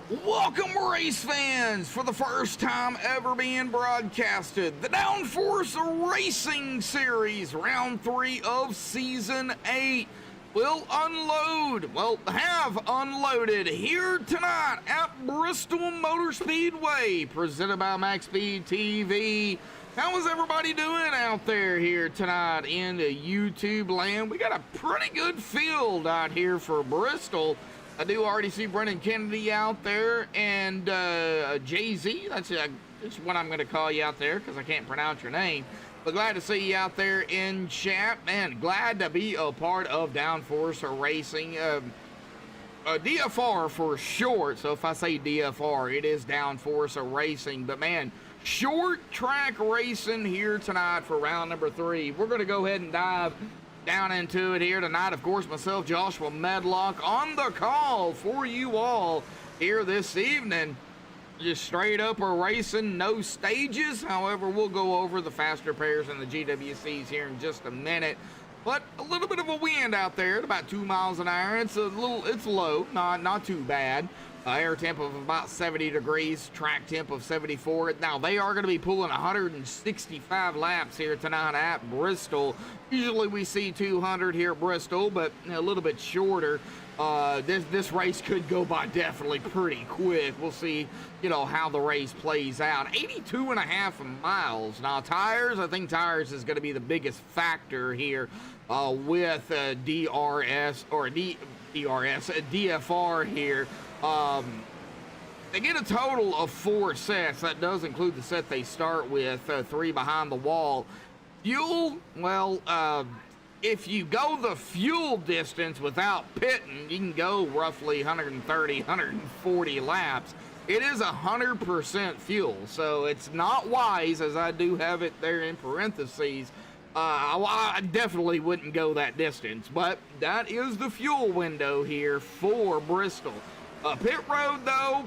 Welcome, race fans, for the first time ever being broadcasted, the DownForce Racing Series, round 3 of Season 8 will have unloaded here tonight at Bristol Motor Speedway, presented by MaxspeedTV. How is everybody doing out there here tonight in the YouTube land? We got a pretty good field out here for Bristol. I do already see Brendan Kennedy out there, and Jay-Z, that's what I'm going to call you out there because I can't pronounce your name. But glad to see you out there in chat, man. Glad to be a part of DownForce Racing. DFR for short, so if I say DFR, it is DownForce Racing. But man, short track racing here tonight for round number 3. We're going to go ahead and dive down into it here tonight. Of course, myself, Joshua Medlock, on the call for you all here this evening. Just straight up a racing, no stages. However, we'll go over the faster pairs and the GWCs here in just a minute. But a little bit of a wind out there at about 2 miles an hour. It's low, not too bad. Air temp of about 70 degrees, track temp of 74. Now, they are going to be pulling 165 laps here tonight at Bristol. Usually we see 200 here at Bristol, but a little bit shorter. This race could go by definitely pretty quick. We'll see, how the race plays out. 82.5 miles. Now, tires, I think tires is going to be the biggest factor here with DFR here. They get a total of 4 sets. That does include the set they start with, 3 behind the wall. Fuel, well, if you go the fuel distance without pitting, you can go roughly 130, 140 laps. It is 100% fuel, so it's not wise, as I do have it there in parentheses. I definitely wouldn't go that distance, but that is the fuel window here for Bristol. Pit road, though,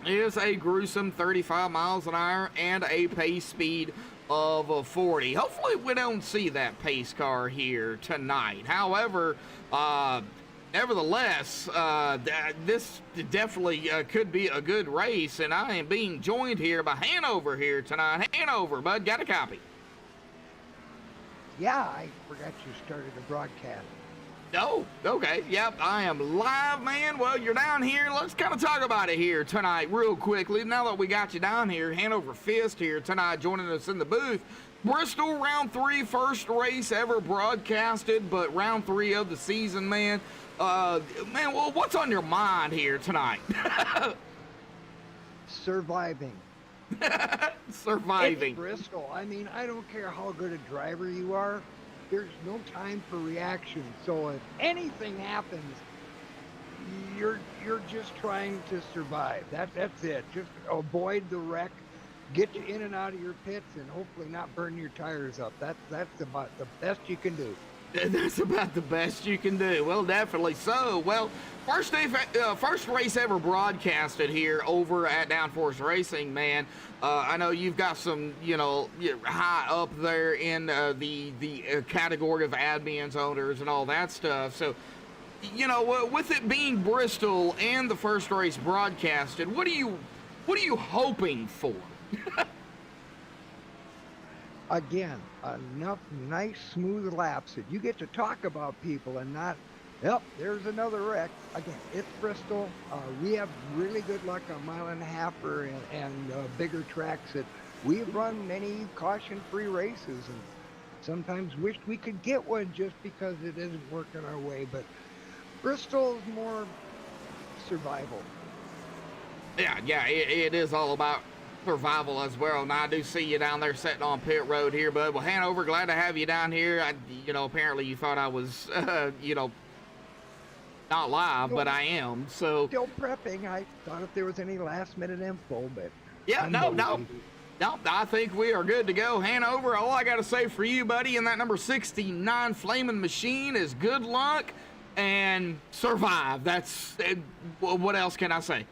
is a gruesome 35 miles an hour and a pace speed of 40. Hopefully we don't see that pace car here tonight. However, nevertheless, this definitely could be a good race, and I am being joined here by Hanover here tonight. Hanover, bud, got a copy? Yeah, I forgot you started the broadcast. Oh, okay. Yep, I am live, man. Well, you're down here. Let's kind of talk about it here tonight real quickly. Now that we got you down here, Hanover Fist here tonight joining us in the booth. Bristol round 3, first race ever broadcasted, but round 3 of the season, man. Well, what's on your mind here tonight? Surviving. Surviving. It's Bristol. I mean, I don't care how good a driver you are. There's no time for reaction. So if anything happens, you're just trying to survive. That's it. Just avoid the wreck, get you in and out of your pits, and hopefully not burn your tires up. That's about the best you can do. That's about the best you can do. Well, definitely so. Well, first race ever broadcasted here over at DownForce Racing, man. I know you've got some, high up there in the category of admins, owners, and all that stuff. So, with it being Bristol and the first race broadcasted, what are you hoping for? Again, enough nice, smooth laps that you get to talk about people and not, yep, there's another wreck. Again, it's Bristol. We have really good luck on 1.5-mile and bigger tracks that we've run many caution-free races and sometimes wished we could get one just because it isn't working our way. But Bristol is more survival. Yeah, it is all about survival as well. Now I do see you down there sitting on pit road here, bud. Well, Hanover, glad to have you down here. Apparently you thought I was not live, but I am. So still prepping. I thought if there was any last minute info, but yeah, no, I think we are good to go. Hanover, all I got to say for you, buddy, in that number 69 Flaming Machine is good luck and survive. That's what else can I say?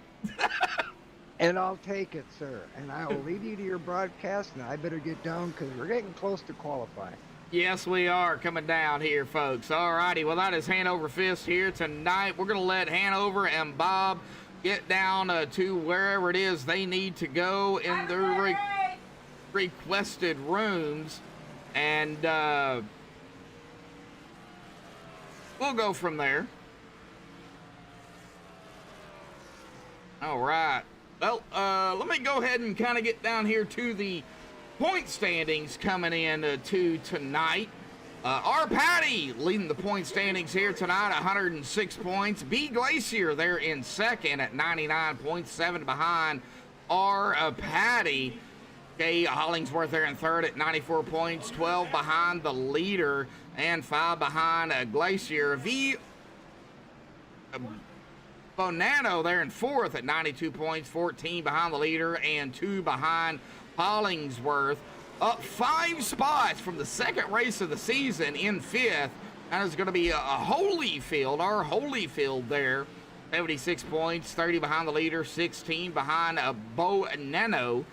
And I'll take it, sir. And I will leave you to your broadcast, and I better get down because we're getting close to qualifying. Yes, we are coming down here, folks. All righty. Well, that is Hanover Fist here tonight. We're going to let Hanover and Bob get down to wherever it is they need to go in their requested rooms, and we'll go from there. All right. Well, let me go ahead and kind of get down here to the point standings coming in to tonight. R. Patty leading the point standings here tonight, 106 points. B. Glacier there in second at 99 points, 7 behind R. Patty. K. Hollingsworth there in third at 94 points, 12 behind the leader and 5 behind Glacier. V. Bonanno there in fourth at 92 points, 14 behind the leader and 2 behind Hollingsworth. Up 5 spots from the second race of the season in fifth. That is going to be a Holyfield, our Holyfield there. 76 points, 30 behind the leader, 16 behind Bonanno.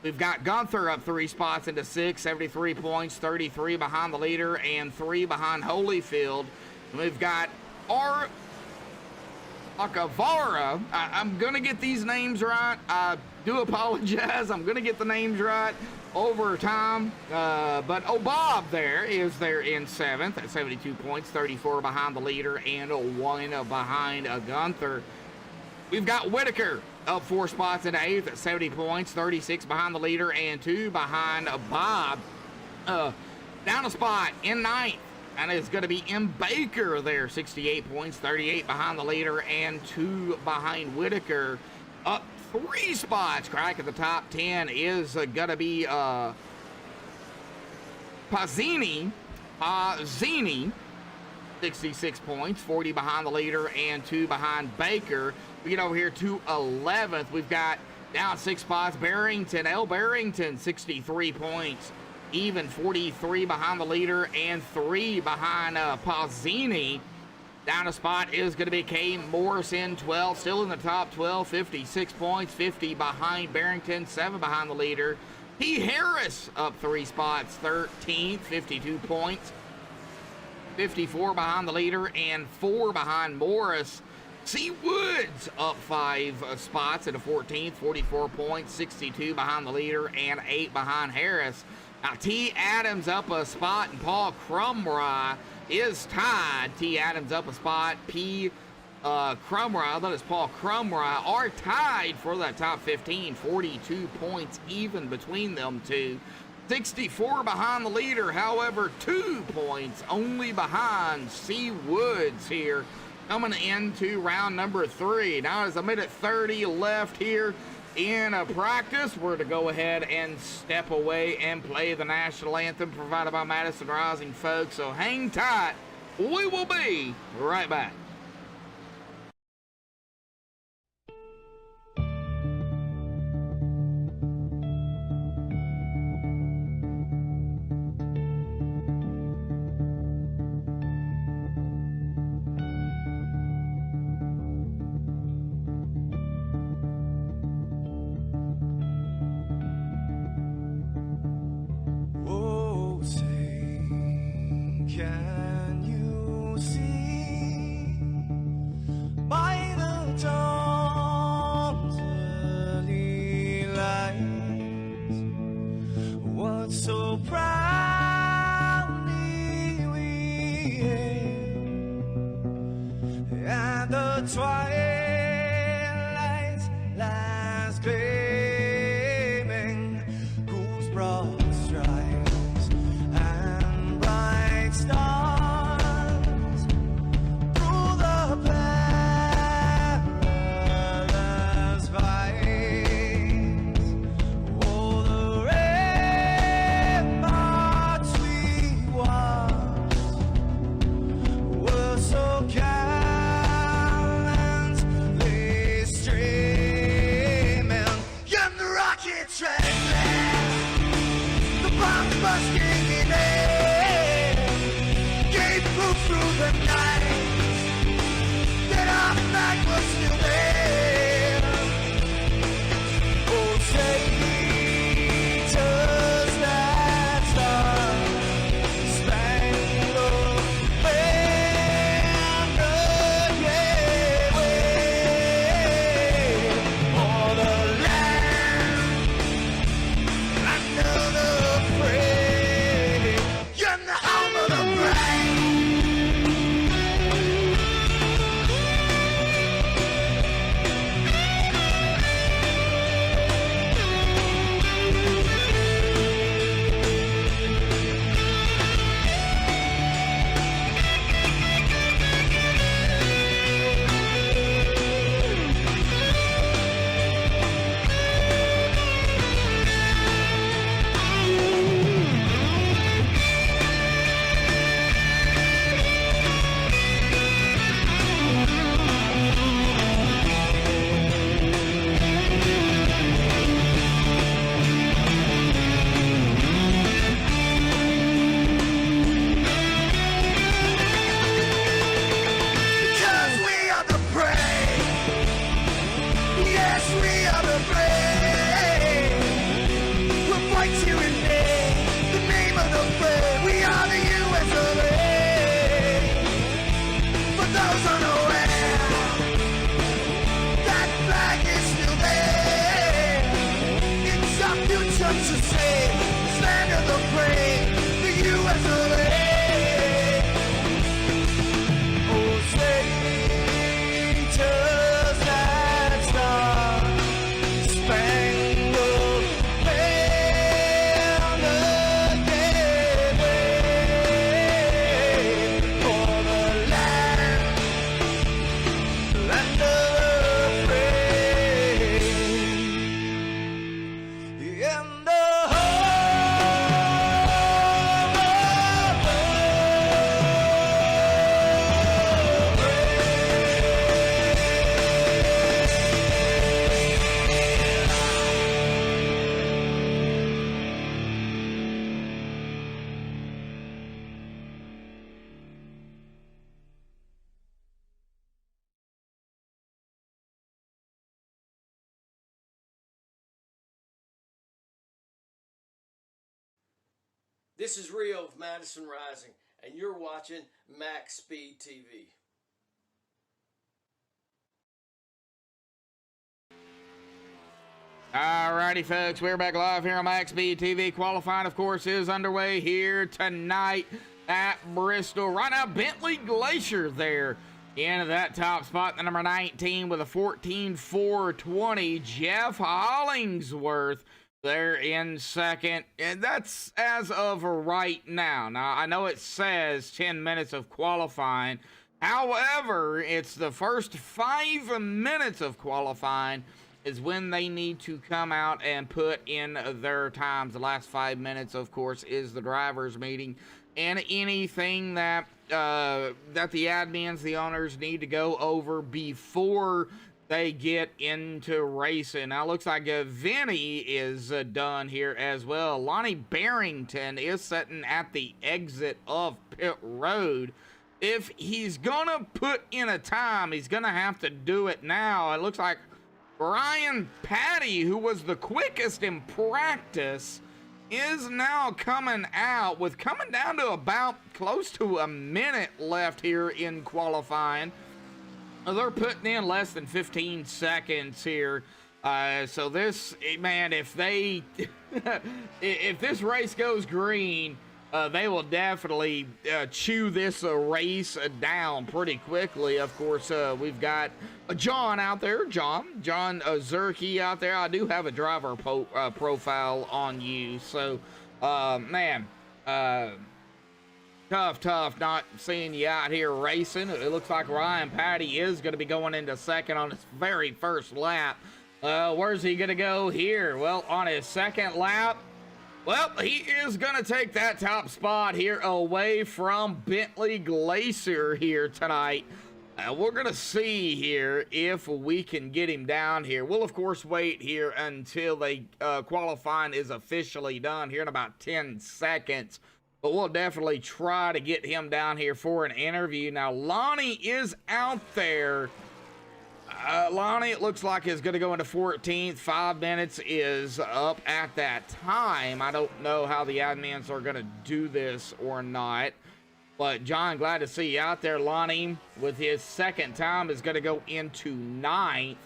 We've got Gunther up 3 spots into 6, 73 points, 33 behind the leader and 3 behind Holyfield. And we've got our Akavara. I'm going to get these names right. I do apologize. I'm going to get the names right over time. But Bob there is there in 7th at 72 points, 34 behind the leader and 1 behind Gunther. We've got Whitaker up 4 spots into 8th at 70 points, 36 behind the leader and 2 behind Bob. Down a spot in 9th. And it's going to be M. Baker there, 68 points, 38 behind the leader and 2 behind Whitaker. Up 3 spots, cracking the top 10 is going to be Pazzini, 66 points, 40 behind the leader and 2 behind Baker. We get over here to 11th. We've got down 6 spots, Barrington, L. Barrington, 63 points. Even 43 behind the leader and 3 behind Pazzini. Down a spot is going to be K. Morrison, 12, still in the top 12, 56 points, 50 behind Barrington, 7 behind the leader. P. Harris up 3 spots, 13th, 52 points, 54 behind the leader and 4 behind Morris. C. Woods up 5 spots at a 14th, 44 points, 62 behind the leader and 8 behind Harris. Now, T. Adams up a spot, and Paul Crumry is tied. T. Adams up a spot. P. Crumry, that is Paul Crumry, are tied for that top 15. 42 points even between them two. 64 behind the leader, however, 2 points only behind C. Woods here coming into round number 3. Now, there's a minute 30 left here in a practice. We're to go ahead and step away and play the national anthem provided by Madison Rising, folks. So hang tight. We will be right back. This is Rio of Madison Rising, and you're watching MaxspeedTV. Alrighty, folks, we're back live here on MaxspeedTV. Qualifying, of course, is underway here tonight at Bristol. Right now, Bentley Glacier there into that top spot, the number 19 with a 14.420. Jeff Hollingsworth there in second, and that's as of right now. Now, I know it says 10 minutes of qualifying. However, it's the first 5 minutes of qualifying is when they need to come out and put in their times. The last 5 minutes, of course, is the drivers' meeting, and anything that the admins, the owners, need to go over before they get into racing. Now, it looks like Vinny is done here as well. Lonnie Barrington is sitting at the exit of pit road. If he's gonna put in a time, he's gonna have to do it now. It looks like Ryan Patty, who was the quickest in practice, is now coming out with coming down to about close to a minute left here in qualifying. They're putting in less than 15 seconds here. So this, man, if they, if this race goes green, they will definitely chew this race down pretty quickly. Of course, we've got John out there, John Zerke out there. I do have a driver profile on you, so man, tough not seeing you out here racing. It looks like Ryan Patty is going to be going into second on his very first lap. Where's he going to go here? Well, on his second lap, well, he is going to take that top spot here away from Bentley Glacier here tonight. We're going to see here if we can get him down here. We'll, of course, wait here until the qualifying is officially done here in about 10 seconds. But we'll definitely try to get him down here for an interview. Now, Lonnie is out there. Lonnie, it looks like, is going to go into 14th. 5 minutes is up at that time. I don't know how the admins are going to do this or not. But, John, glad to see you out there. Lonnie, with his second time, is going to go into 9th.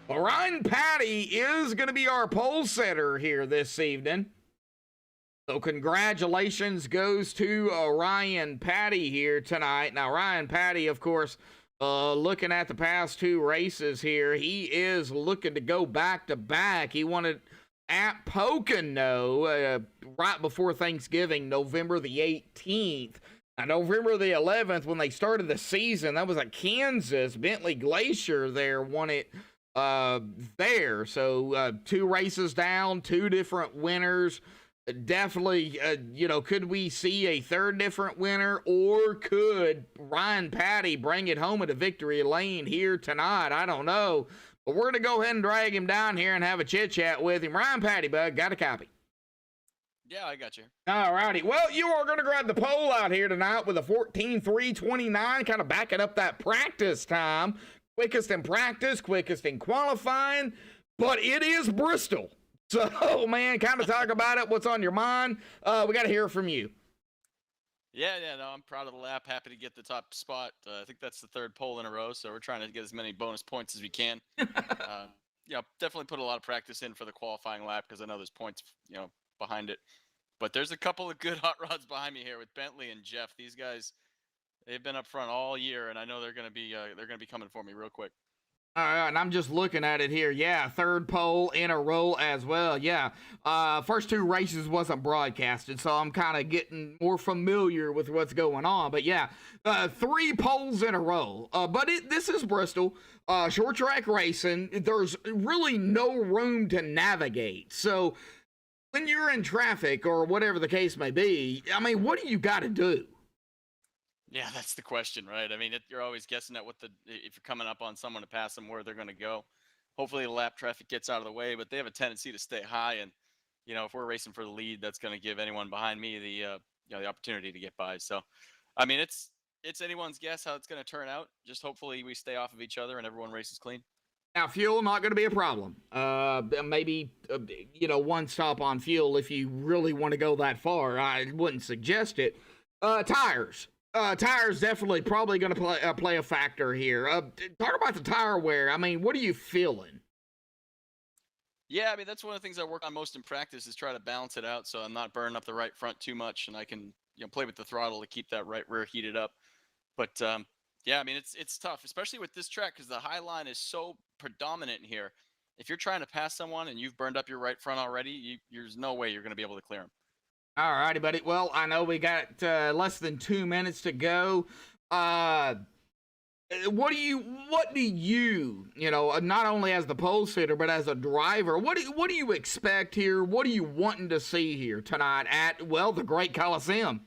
But Ryan Patty is going to be our pole setter here this evening. So congratulations goes to Ryan Patty here tonight. Now, Ryan Patty, of course, looking at the past 2 races here, he is looking to go back-to-back. He wanted at Pocono right before Thanksgiving, November the 18th. Now, November the 11th, when they started the season, that was at Kansas. Bentley Glacier there won it there. So 2 races down, 2 different winners. Definitely, could we see a third different winner, or could Ryan Patty bring it home at a victory lane here tonight? I don't know, but we're going to go ahead and drag him down here and have a chit-chat with him. Ryan Patty, bud, got a copy? Yeah, I got you. All righty. Well, you are going to grab the pole out here tonight with a 14.329, kind of backing up that practice time. Quickest in practice, quickest in qualifying, but it is Bristol. So, man, kind of talk about it. What's on your mind? We got to hear from you. Yeah, no, I'm proud of the lap. Happy to get the top spot. I think that's the 3rd pole in a row, so we're trying to get as many bonus points as we can. Definitely put a lot of practice in for the qualifying lap because I know there's points, behind it. But there's a couple of good hot rods behind me here with Bentley and Jeff. These guys, they've been up front all year, and I know they're going to be coming for me real quick. All right, and I'm just looking at it here. Yeah, 3rd pole in a row as well. Yeah, first 2 races wasn't broadcasted, so I'm kind of getting more familiar with what's going on. But yeah, 3 poles in a row. But this is Bristol, short track racing. There's really no room to navigate. So when you're in traffic or whatever the case may be, I mean, what do you got to do? Yeah, that's the question, right? I mean, you're always guessing at if you're coming up on someone to pass them, where they're going to go. Hopefully the lap traffic gets out of the way, but they have a tendency to stay high. And, if we're racing for the lead, that's going to give anyone behind me the opportunity to get by. So, I mean, it's anyone's guess how it's going to turn out. Just hopefully we stay off of each other and everyone races clean. Now, fuel, not going to be a problem. Maybe, one stop on fuel if you really want to go that far. I wouldn't suggest it. Tires. Tires definitely probably going to play a factor here. Talk about the tire wear. I mean, what are you feeling? Yeah, I mean, that's one of the things I work on most in practice is try to balance it out so I'm not burning up the right front too much and I can, play with the throttle to keep that right rear heated up. But yeah, I mean, it's tough, especially with this track because the high line is so predominant here. If you're trying to pass someone and you've burned up your right front already, there's no way you're going to be able to clear them. All righty, buddy. Well, I know we got less than 2 minutes to go. What do you, not only as the pole sitter, but as a driver, what do you expect here? What are you wanting to see here tonight at, the Great Coliseum?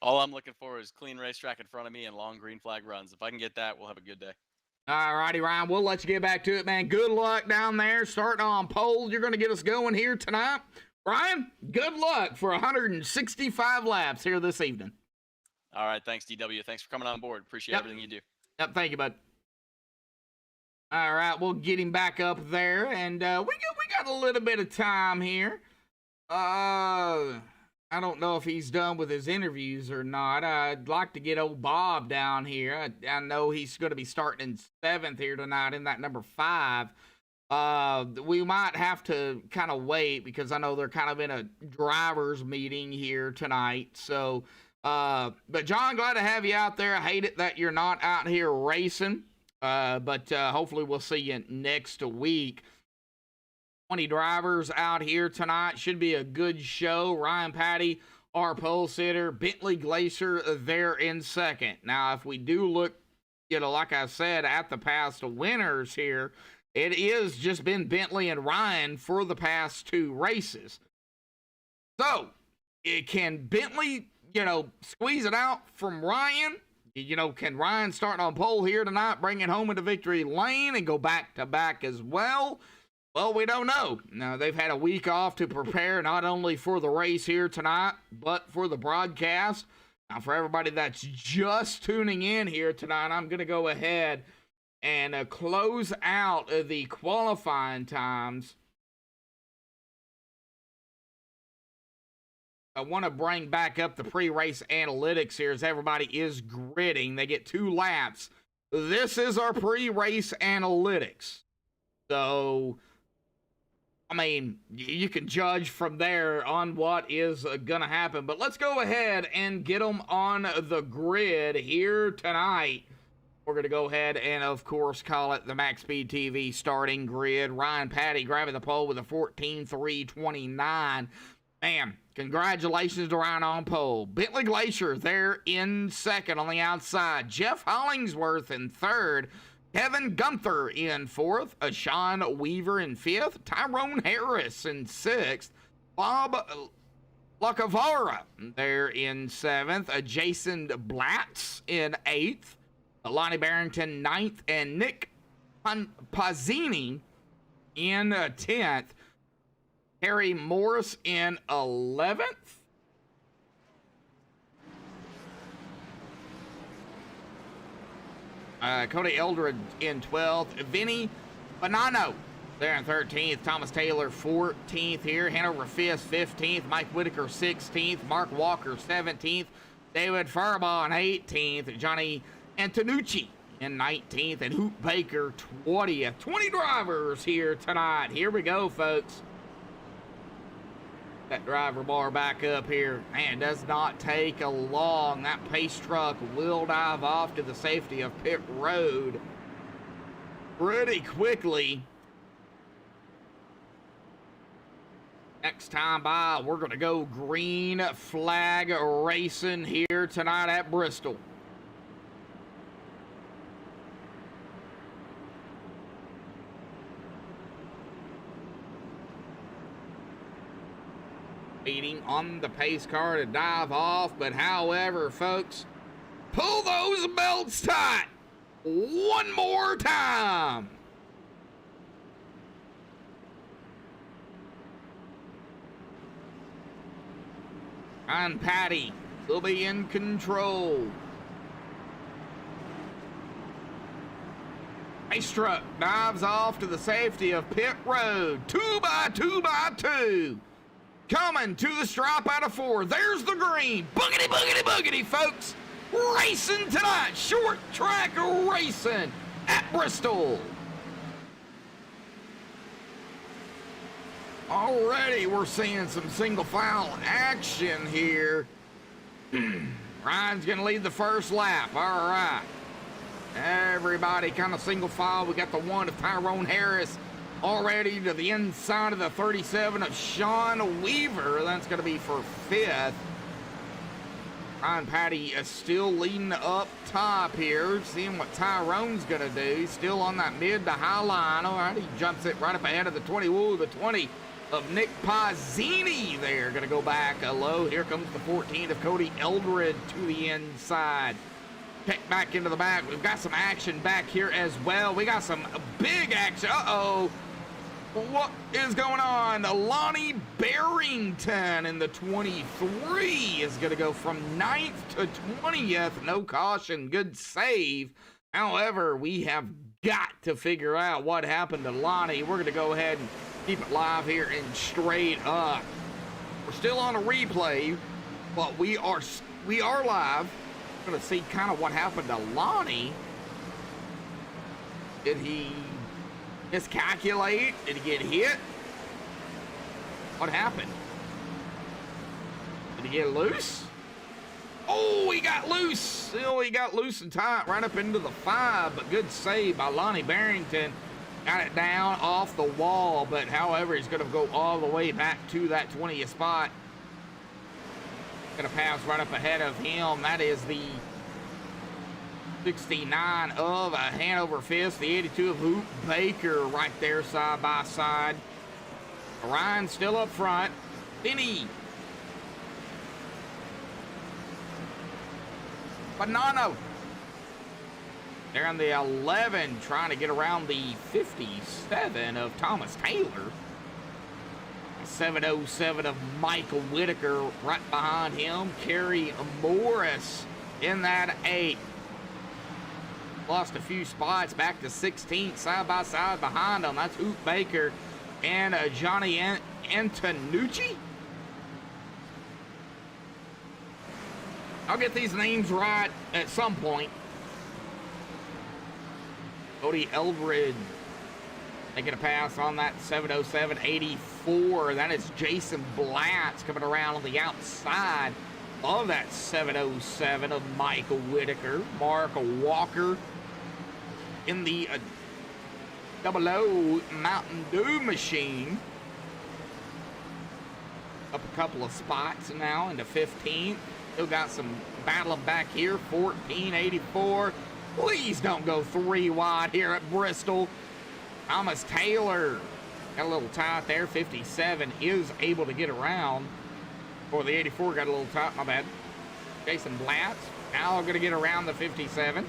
All I'm looking for is clean racetrack in front of me and long green flag runs. If I can get that, we'll have a good day. All righty, Ryan. We'll let you get back to it, man. Good luck down there. Starting on pole, you're going to get us going here tonight. Ryan, good luck for 165 laps here this evening. All right. Thanks, DW. Thanks for coming on board. Appreciate everything you do. Yep. Thank you, bud. All right. We'll get him back up there. And we got a little bit of time here. I don't know if he's done with his interviews or not. I'd like to get old Bob down here. I know he's going to be starting in 7th here tonight in that number 5. We might have to kind of wait because I know they're kind of in a driver's meeting here tonight. So, but John, glad to have you out there. I hate it that you're not out here racing. But hopefully we'll see you next week. 20 drivers out here tonight. Should be a good show. Ryan Patty, our pole sitter. Bentley Glacier there in 2nd. Now, if we do look, like I said, at the past winners here, it is just been Bentley and Ryan for the past 2 races. So, can Bentley, squeeze it out from Ryan? Can Ryan start on pole here tonight, bring it home into victory lane and go back-to-back as well? Well, we don't know. Now, they've had a week off to prepare not only for the race here tonight, but for the broadcast. Now, for everybody that's just tuning in here tonight, I'm going to go ahead and close out the qualifying times. I want to bring back up the pre-race analytics here as everybody is gridding. They get 2 laps. This is our pre-race analytics. So, I mean, you can judge from there on what is going to happen. But let's go ahead and get them on the grid here tonight. We're going to go ahead and, of course, call it the MaxspeedTV starting grid. Ryan Patty grabbing the pole with a 14.329. Man, congratulations to Ryan on pole. Bentley Glacier there in 2nd on the outside. Jeff Hollingsworth in 3rd. Kevin Gunther in 4th, Sean Weaver in 5th, Tyrone Harris in 6th, Bob Lacavara there in 7th, Jason Blatz in 8th, Lonnie Barrington 9th, and Nick Pazzini in 10th, Harry Morris in 11th. Cody Eldred in 12th. Vinny Bonanno there in 13th. Thomas Taylor 14th here. Hanover Fisk 15th. Mike Whitaker 16th. Mark Walker 17th. David Farbaugh in 18th. Johnny Antonucci in 19th. And Hoop Baker 20th. 20 drivers here tonight. Here we go, folks. That driver bar back up here. Man, does not take a long. That pace truck will dive off to the safety of pit road pretty quickly. Next time by, we're going to go green flag racing here tonight at Bristol. Waiting on the pace car to dive off, but however, folks, pull those belts tight one more time. And Patty will be in control. Race truck dives off to the safety of pit road. 2x2x2. Coming to the stripe out of 4. There's the green. Boogity, boogity, boogity, folks. Racing tonight. Short track racing at Bristol. Already we're seeing some single file action here. Ryan's gonna lead the first lap. All right. Everybody kind of single file. We got the 1 of Tyrone Harris already to the inside of the 37 of Sean Weaver. That's gonna be for 5th. Ryan Patty is still leading up top here. Seeing what Tyrone's gonna do. He's still on that mid to high line. All right, he jumps it right up ahead of the 20. Ooh, the 20 of Nick Pazzini there. Gonna go back low. Here comes the 14 of Cody Eldred to the inside. Kick back into the back. We've got some action back here as well. We got some big action. Uh-oh. What is going on? Lonnie Barrington in the 23 is going to go from 9th to 20th. No caution. Good save. However, we have got to figure out what happened to Lonnie. We're going to go ahead and keep it live here and straight up. We're still on a replay, but we are live. We're going to see kind of what happened to Lonnie. Did he miscalculate? Did he get hit? What happened? Did he get loose? Oh, he got loose. Oh, he got loose and tight right up into the 5, but good save by Lonnie Barrington. Got it down off the wall, but however, he's going to go all the way back to that 20th spot. Going to pass right up ahead of him. That is the 69 of Hanover Fist, the 82 of Hoop Baker right there side by side. Ryan still up front. Finney. Banano. They're on the 11 trying to get around the 57 of Thomas Taylor. 707 of Michael Whitaker right behind him. Kerry Morris in that 8. Lost a few spots back to 16th side by side behind them. That's Hoop Baker and Johnny Antonucci. I'll get these names right at some point. Cody Eldred taking a pass on that 707-84. That is Jason Blatz coming around on the outside of that 707 of Michael Whitaker. Mark Walker in the 00 Mountain Dew machine. Up a couple of spots now into 15th. Still got some battling back here. 1484. Please don't go 3 wide here at Bristol. Thomas Taylor got a little tight there. 57 is able to get around. Or the 84 got a little tight, my bad. Jason Blatz now going to get around the 57.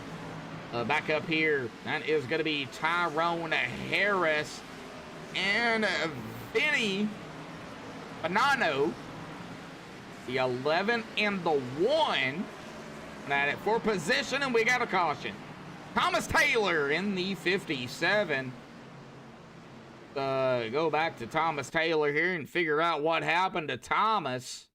Back up here, that is going to be Tyrone Harris and Vinny Banano. The 11 and the 1. At it for position, and we got a caution. Thomas Taylor in the 57. Go back to Thomas Taylor here and figure out what happened to Thomas.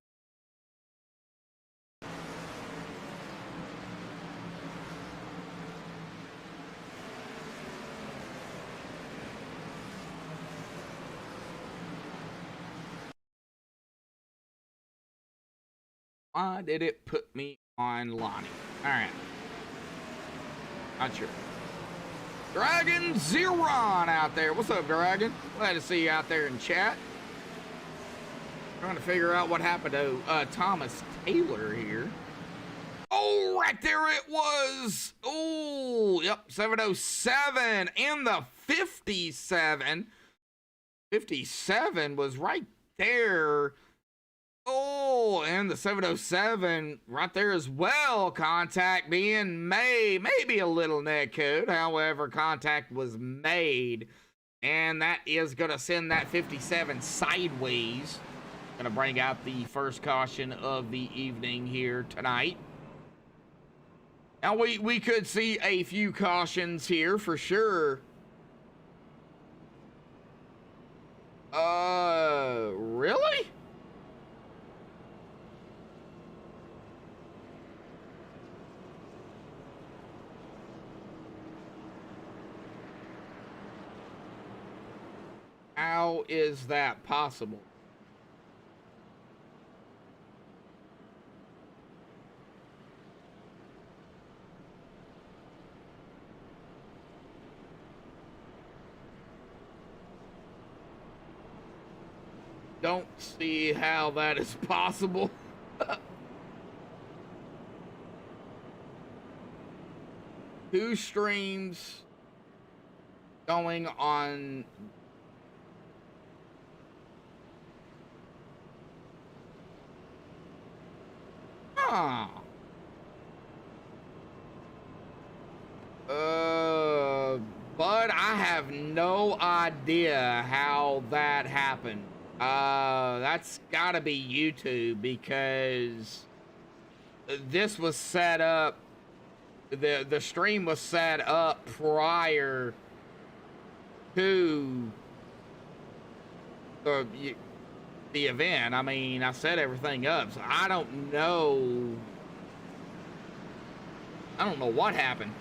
Why did it put me on Lonnie? All right. Not sure. Dragon Zeron out there. What's up, Dragon? Glad to see you out there in chat. Trying to figure out what happened to Thomas Taylor here. Oh, right there it was. Oh, yep. 707 and the 57. 57 was right there. Oh, and the 707 right there as well. Contact being made. Maybe a little net code. However, contact was made. And that is going to send that 57 sideways. Going to bring out the first caution of the evening here tonight. Now we could see a few cautions here for sure. Really? How is that possible? Don't see how that is possible. Two streams going on. Huh. But I have no idea how that happened. That's gotta be YouTube, because this was set up, the stream was set up prior to the event. I mean, I set everything up, so I don't know what happened.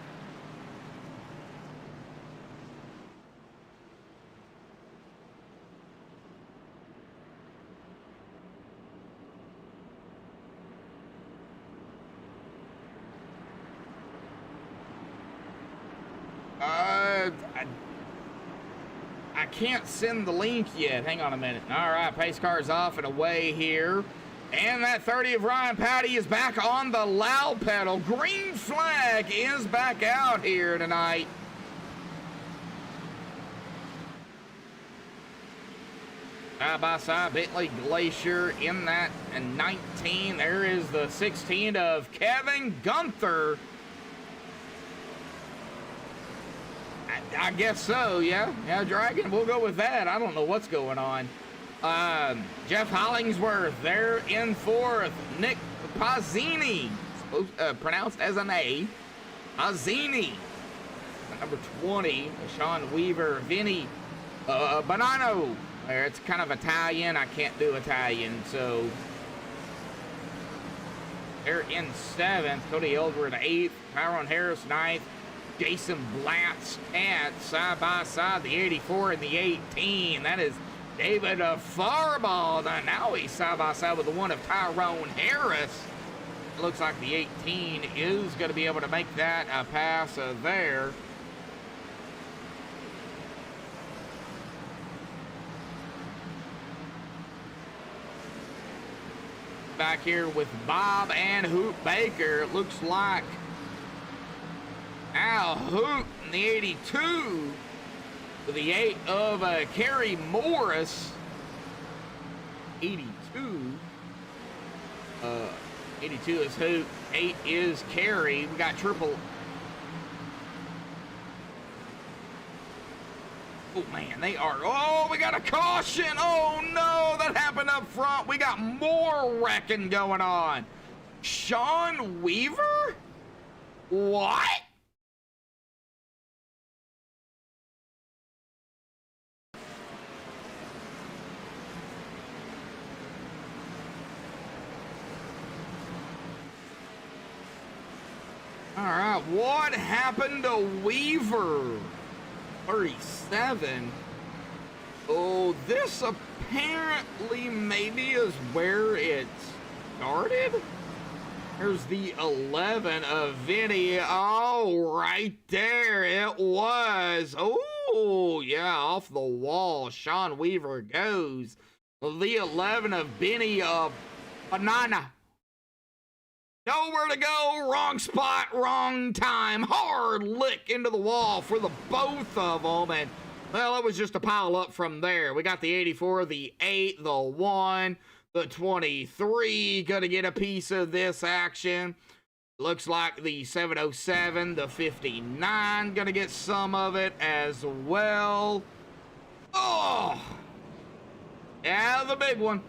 I can't send the link yet. Hang on a minute. All right, pace car's off and away here. And that 30 of Ryan Patty is back on the loud pedal. Green flag is back out here tonight. Side by side, Bentley Glacier in that, and 19. There is the 16 of Kevin Gunther. I guess so, yeah. Yeah, Dragon, we'll go with that. I don't know what's going on. Jeff Hollingsworth, they're in fourth. Nick Pazzini, pronounced as an A. Pazzini, number 20. Sean Weaver, Vinny Bonanno. It's kind of Italian. I can't do Italian, so they're in seventh. Cody Eldred, 8th. Tyrone Harris, 9th. Jason Blatz at side by side, the 84 and the 18. That is David Farball. Now he's side by side with the one of Tyrone Harris. It looks like the 18 is going to be able to make that a pass there. Back here with Bob and Hoop Baker, it looks like Al Hoop in the 82 with the 8 of Kerry Morris. 82. 82 is Hoop. 8 is Kerry. We got triple. Oh man, they are. Oh, we got a caution. Oh no, that happened up front. We got more wrecking going on. Sean Weaver? What? All right, what happened to Weaver? 37. Oh, this apparently maybe is where it started. There's the 11 of Vinny. Oh, right there it was. Oh, yeah, off the wall. Sean Weaver goes. The 11 of Vinny Banana. Nowhere to go, wrong spot, wrong time. Hard lick into the wall for the both of them. And, well, it was just a pile up from there. We got the 84, the 8, the 1, the 23. Gonna get a piece of this action. Looks like the 707, the 59. Gonna get some of it as well. Oh! Yeah, the big one.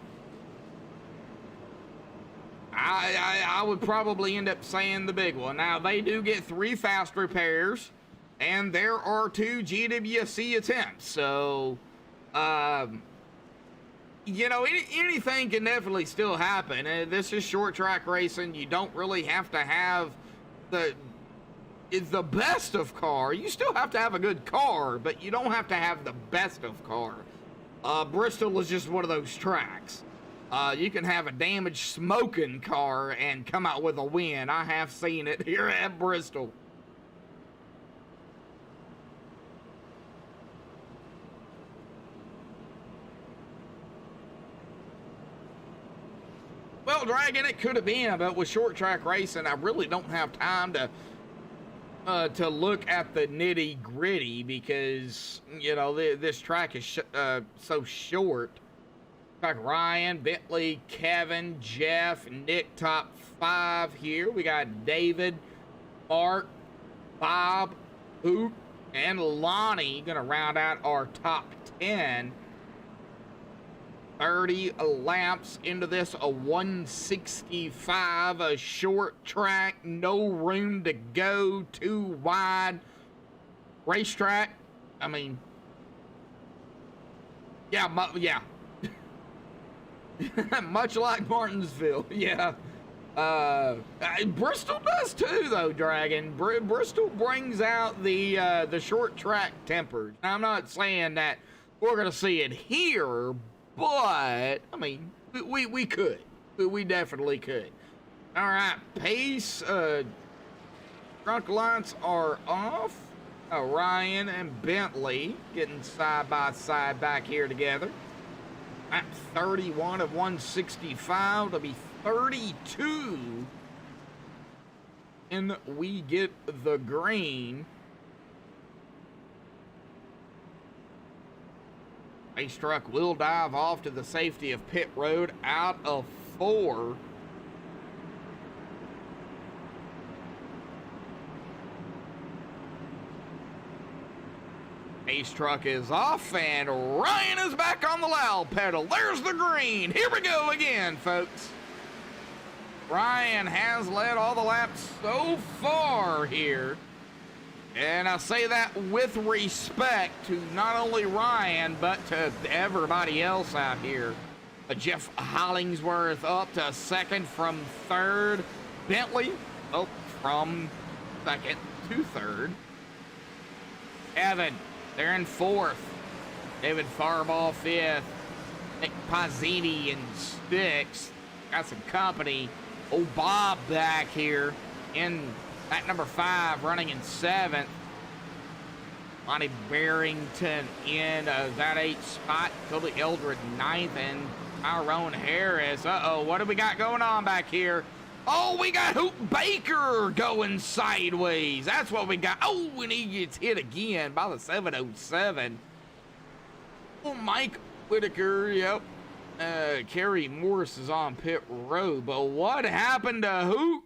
I would probably end up saying the big one. Now, they do get 3 fast repairs, and there are 2 GWC attempts. So, you know, anything can definitely still happen. This is short track racing. You don't really have to have the best of car. You still have to have a good car, but you don't have to have the best of car. Bristol is just one of those tracks. You can have a damaged smoking car and come out with a win. I have seen it here at Bristol. Well, Dragon, it could have been, but with short track racing, I really don't have time to look at the nitty gritty because, you know, this track is so short. Like Ryan, Bentley, Kevin, Jeff, Nick, top 5 here. We got David, Mark, Bob, Hoot, and Lonnie gonna round out our top 10. 30 laps into this, a 165, a short track, no room to go, too wide racetrack. I mean, yeah, much like Martinsville, yeah. Bristol does too, though, Dragon. Bristol brings out the short track tempers. Now, I'm not saying that we're gonna see it here, but I mean, we could. We definitely could. All right, pace. Trunk lights are off. Ryan and Bentley getting side by side back here together. At 31 of 165 to be 32. And we get the green. Race truck will dive off to the safety of pit road out of 4. Ace truck is off, and Ryan is back on the loud pedal. There's the green. Here we go again, folks. Ryan has led all the laps so far here. And I say that with respect to not only Ryan, but to everybody else out here. Jeff Hollingsworth up to 2nd from 3rd. Bentley up from 2nd to 3rd. Evan, they're in 4th. David Farball 5th. Nick Pazzini in 6th. Got some company. Oh, Bob back here in at number 5, running in 7th. Lonnie Barrington in that 8th spot. Cody Eldred 9th, and Tyrone Harris. Uh-oh, what do we got going on back here? Oh, we got Hoot Baker going sideways. That's what we got. Oh, and he gets hit again by the 707. Oh, Mike Whitaker, yep. Kerry Morris is on pit road, but what happened to Hoot?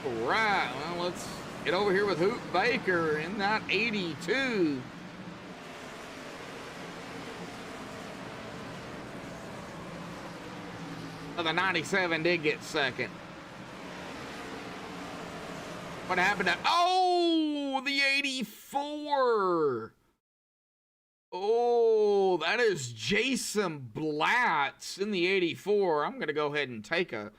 All right, well, let's get over here with Hoot Baker in that 82. Well, the 97 did get 2nd. What happened to, oh, the 84. Oh, that is Jason Blatz in the 84. I'm going to go ahead and take a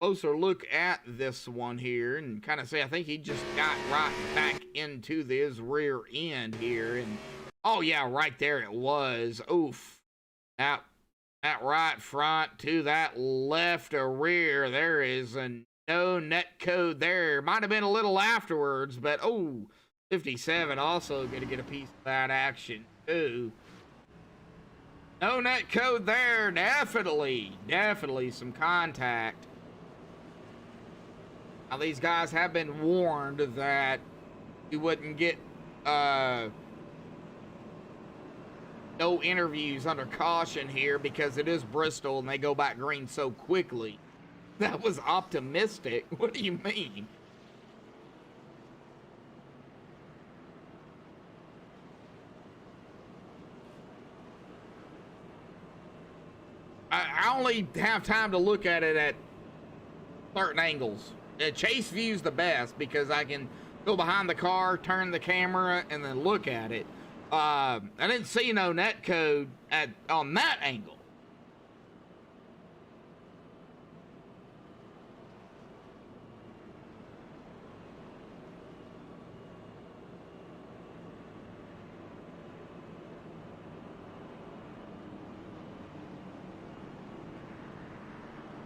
closer look at this one here and kind of say I think he just got right back into his rear end here. And oh yeah, right there it was. Oof. That right front to that left rear, there is a no net code there. Might have been a little afterwards, but oh, 57 also going to get a piece of that action too. No net code there. Definitely some contact. Now, these guys have been warned that you wouldn't get no interviews under caution here because it is Bristol and they go back green so quickly. That was optimistic. What do you mean? only have time to look at it at certain angles. Chase view's the best because I can go behind the car, turn the camera, and then look at it. I didn't see no net code on that angle.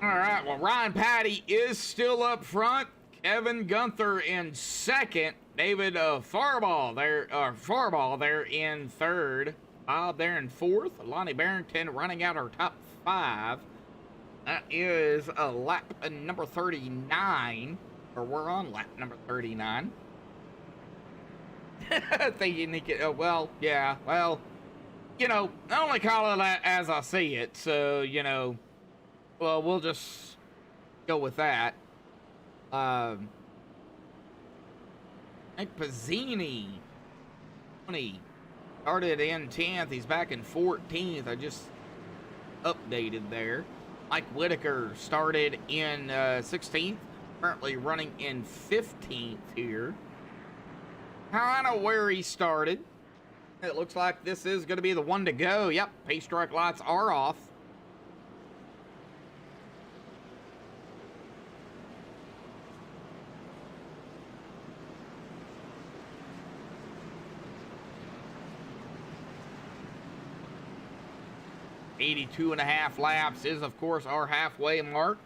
All right, well, Ryan Patty is still up front. Kevin Gunther in second. David Farball there in third. Bob there in fourth. Lonnie Barrington running out our top 5. That is lap number 39. Or we're on lap number 39. Thinking he could, well, yeah, well, you know, I only call it as I see it. So, you know, well, we'll just go with that. Nick Pizzini, 20, started in 10th. He's back in 14th. I just updated there. Mike Whitaker started in 16th, currently running in 15th here. Kind of where he started. It looks like this is going to be the one to go. Yep, pace strike lights are off. .82.5 laps is, of course, our halfway mark.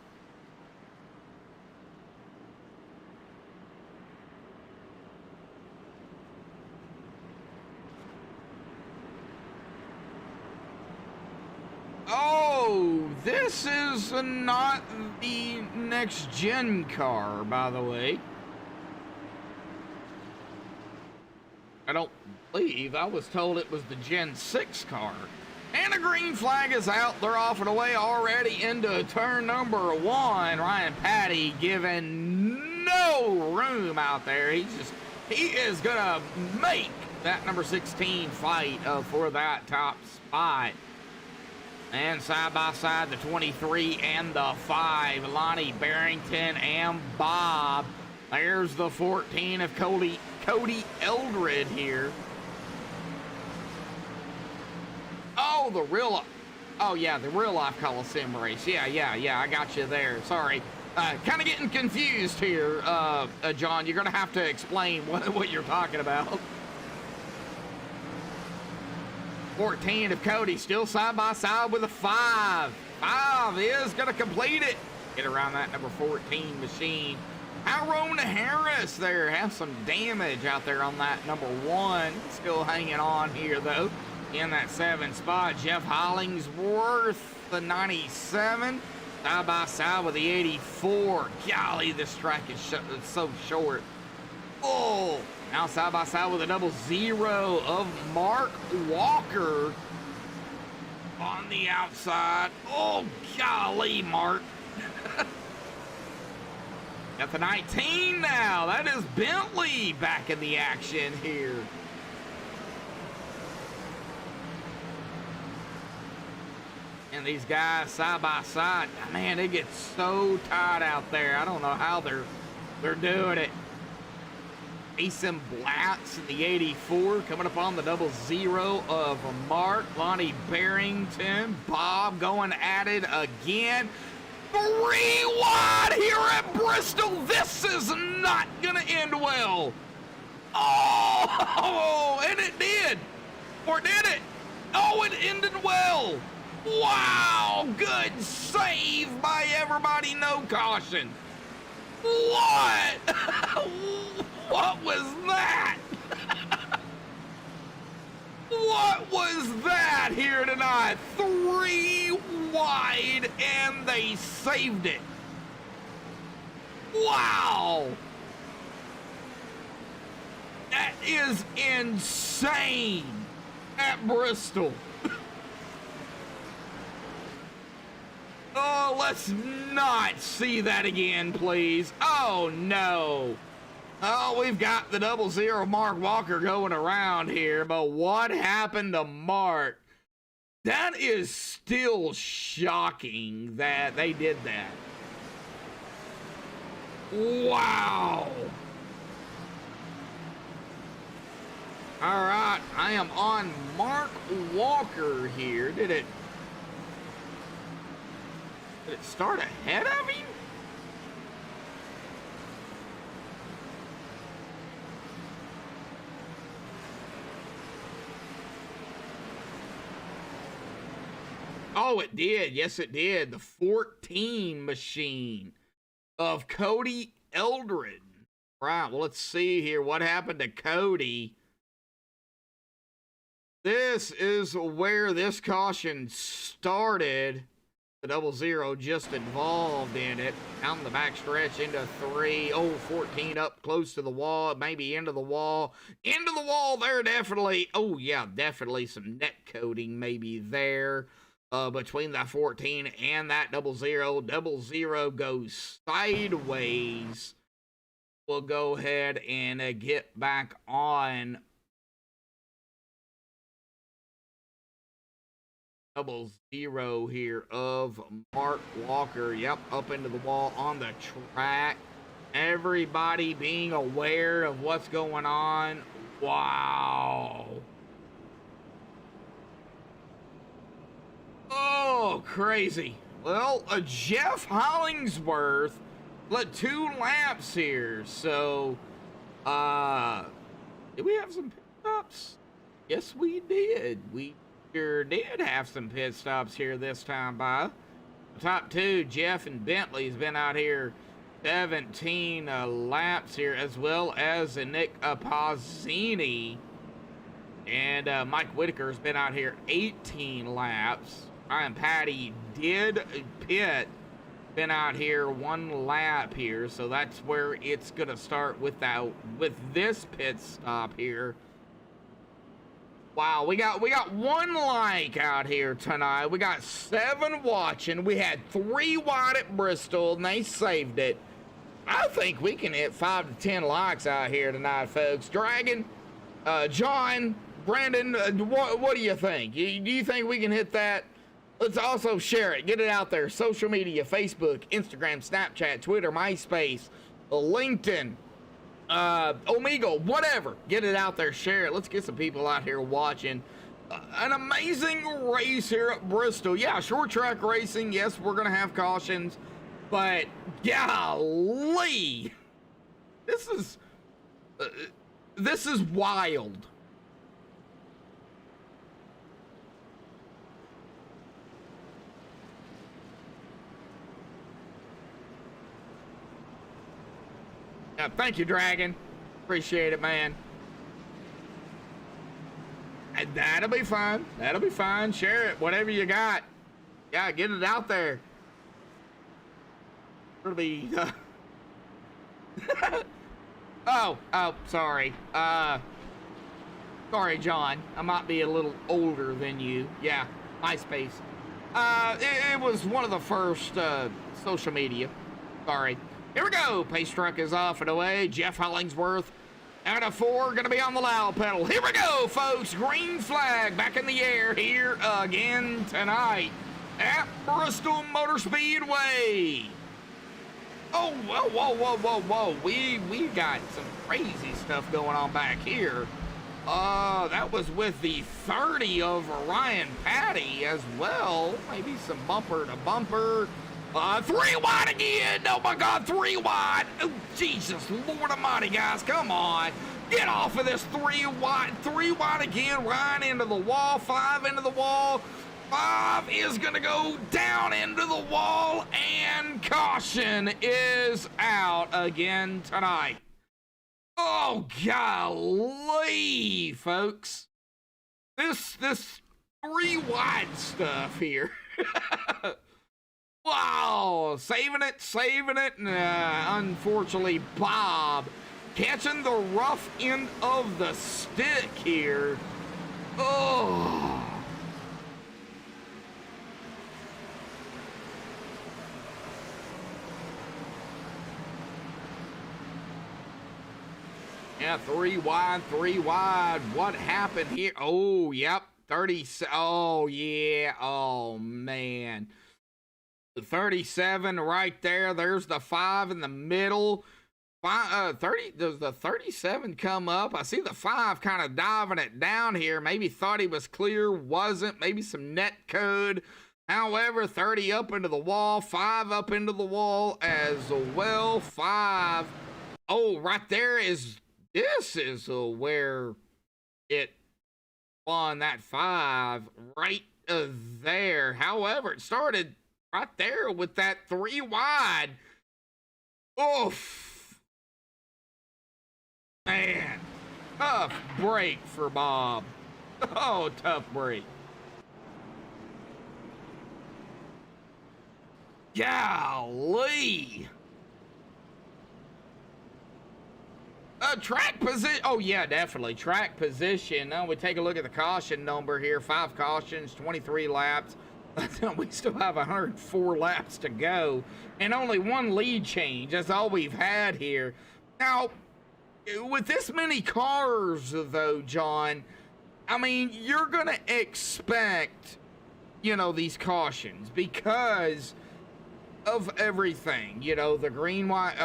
Oh, this is not the next gen car, by the way. I don't believe. I was told it was the Gen 6 car. And the green flag is out. They're off and away already into turn number 1. Ryan Patty giving no room out there. He is going to make that number 16 fight for that top spot. And side by side, the 23 and the 5. Lonnie Barrington and Bob. There's the 14 of Cody Eldred here. Oh, the real life Coliseum race. Yeah, I got you there. Sorry. Kind of getting confused here, John. You're going to have to explain what you're talking about. 14 of Cody, still side by side with a 5. 5 is going to complete it. Get around that number 14 machine. Tyrone Harris there has some damage out there on that number 1. Still hanging on here, though. In that 7 spot, Jeff Hollingsworth, the 97, side by side with the 84. Golly, this track is so short. Oh, now side by side with a 00 of Mark Walker on the outside. Oh, golly, Mark. Got the 19 now. That is Bentley back in the action here. And these guys side by side, man, they get so tight out there. I don't know how they're doing it. Mason Blatz in the 84 coming up on the 00 of Mark. Lonnie Barrington, Bob going at it again. 3 wide here at Bristol. This is not gonna end well. Oh, and it did. Or did it? Oh, it ended well. Wow, good save by everybody, no caution. What? What was that? What was that here tonight? 3 wide and they saved it. Wow. That is insane at Bristol. Oh, let's not see that again, please. Oh, no. Oh, we've got the 00 Mark Walker going around here, but what happened to Mark? That is still shocking that they did that. Wow. All right, I am on Mark Walker here. Did it start ahead of him? Oh, it did. Yes, it did. The 14 machine of Cody Eldred. Right, well, let's see here. What happened to Cody? This is where this caution started. The 00 just involved in it. Down the back stretch into 3. Oh, 14 up close to the wall. Maybe into the wall. Into the wall there, definitely. Oh, yeah, definitely some net coating maybe there. Between that 14 and that 00. 00 goes sideways. We'll go ahead and get back on 00 here of Mark Walker. Yep, up into the wall on the track. Everybody being aware of what's going on. Wow. Oh, crazy. Well, Jeff Hollingsworth led 2 laps here. So, did we have some pit stops? Yes, we did. We sure did have some pit stops here this time by. The top 2, Jeff and Bentley's been out here 17 laps here, as well as Nick Pazzini. And Mike Whitaker's been out here 18 laps. Ryan Patty did pit, been out here 1 lap here, so that's where it's gonna start with this pit stop here. Wow, we got 1 like out here tonight. We got 7 watching. We had 3 wide at Bristol, and they saved it. I think we can hit 5 to 10 likes out here tonight, folks. Dragon, John, Brandon, what do you think? Do you think we can hit that? Let's also share it. Get it out there. Social media, Facebook, Instagram, Snapchat, Twitter, MySpace, LinkedIn, Omegle, whatever. Get it out there. Share it. Let's get some people out here watching. An amazing race here at Bristol. Yeah, short track racing. Yes, we're going to have cautions. But, golly. This is wild. Thank you, Dragon. Appreciate it, man. And that'll be fine. That'll be fine. Share it. Whatever you got. Yeah, get it out there. It'll be... oh, sorry. Sorry, John. I might be a little older than you. Yeah, MySpace. It was one of the first social media. Sorry. Here we go. Pace truck is off and away. Jeff Hollingsworth out of 4, gonna be on the loud pedal. Here we go, folks. Green flag back in the air here again tonight at Bristol Motor Speedway. Oh, whoa. We got some crazy stuff going on back here. That was with the 30 over Ryan Patty as well. Maybe some bumper to bumper. 3 wide again. Oh my God, 3 wide. Oh, Jesus, Lord Almighty, guys, come on. Get off of this 3 wide. 3 wide again, right into the wall. 5 into the wall. 5 is going to go down into the wall, and caution is out again tonight. Oh, golly, folks. This 3 wide stuff here. Wow, saving it. Unfortunately, Bob catching the rough end of the stick here. Oh. Yeah, 3 wide. What happened here? Oh, yep. 30. Oh, yeah. Oh, man. The 37 right there. There's the 5 in the middle. 30. Does the 37 come up? I see the 5 kind of diving it down here. Maybe thought he was clear, wasn't. Maybe some net code. However, 30 up into the wall, 5 up into the wall as well. 5. Oh, right there is. This is where it won, that 5 right there. However, it started right there with that 3 wide. Oof. Man, tough break for Bob. Oh, tough break. Golly. Track position. Oh, yeah, definitely. Track position. Now we take a look at the caution number here. 5 cautions, 23 laps. We still have 104 laps to go. And only 1 lead change. That's all we've had here. Now, with this many cars, though, John, I mean, you're going to expect, you know, these cautions because of everything. You know, the green, white,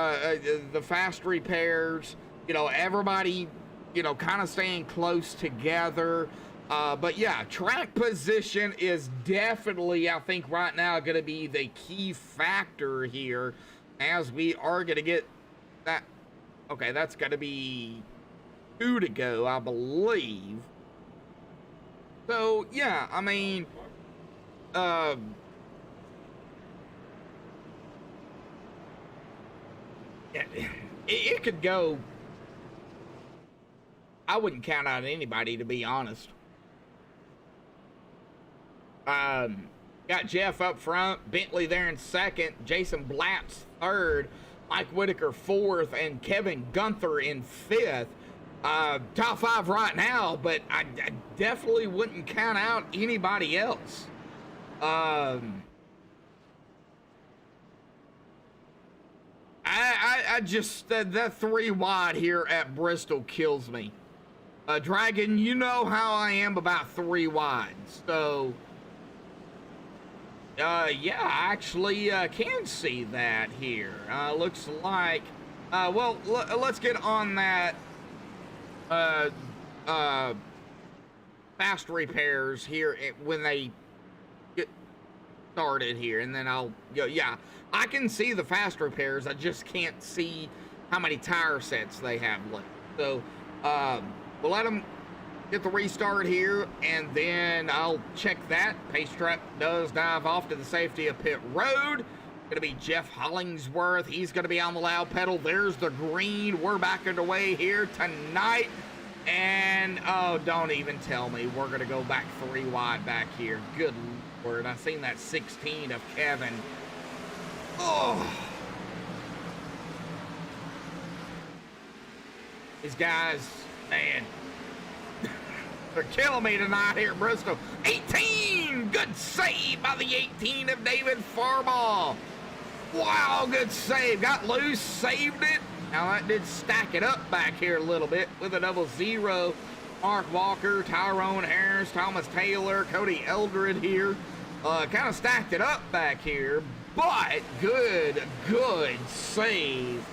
the fast repairs, you know, everybody, you know, kind of staying close together. But yeah, track position is definitely, I think right now, going to be the key factor here as we are going to get that. Okay, that's got to be 2 to go, I believe. So, yeah, I mean, it could go. I wouldn't count out anybody, to be honest. Got Jeff up front, Bentley there in second, Jason Blatt's third, Mike Whitaker fourth, and Kevin Gunther in fifth. Top 5 right now, but I definitely wouldn't count out anybody else. I just, that 3 wide here at Bristol kills me. Dragon, you know how I am about 3 wides, so yeah, I actually can see that here. Looks like, well, let's get on that fast repairs here when they get started here, and then I'll go. Yeah, I can see the fast repairs. I just can't see how many tire sets they have left. So we'll let them get the restart here, and then I'll check that. Pace truck does dive off to the safety of pit road. Gonna be Jeff Hollingsworth. He's gonna be on the loud pedal. There's the green. We're back underway here tonight. And oh, don't even tell me we're gonna go back 3 wide back here. Good Lord, I seen that 16 of Kevin. Oh, these guys, man, they're killing me tonight here at Bristol. 18, good save by the 18 of David Farbaugh. Wow, good save. Got loose, saved it. Now that did stack it up back here a little bit with a 0. Mark Walker, Tyrone Harris, Thomas Taylor, Cody Eldred here. Kind of stacked it up back here, but good save.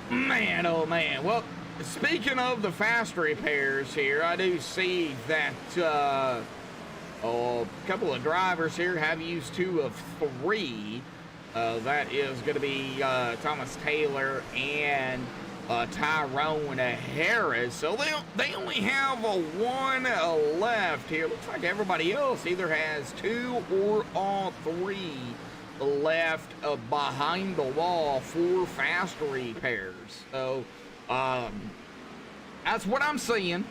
Man, oh man. Well, speaking of the fast repairs here, I do see that a couple of drivers here have used 2 of 3. That is going to be Thomas Taylor and Tyrone Harris. So they only have 1 left here. Looks like everybody else either has 2 or all 3 left behind the wall for fast repairs. So that's what I'm seeing.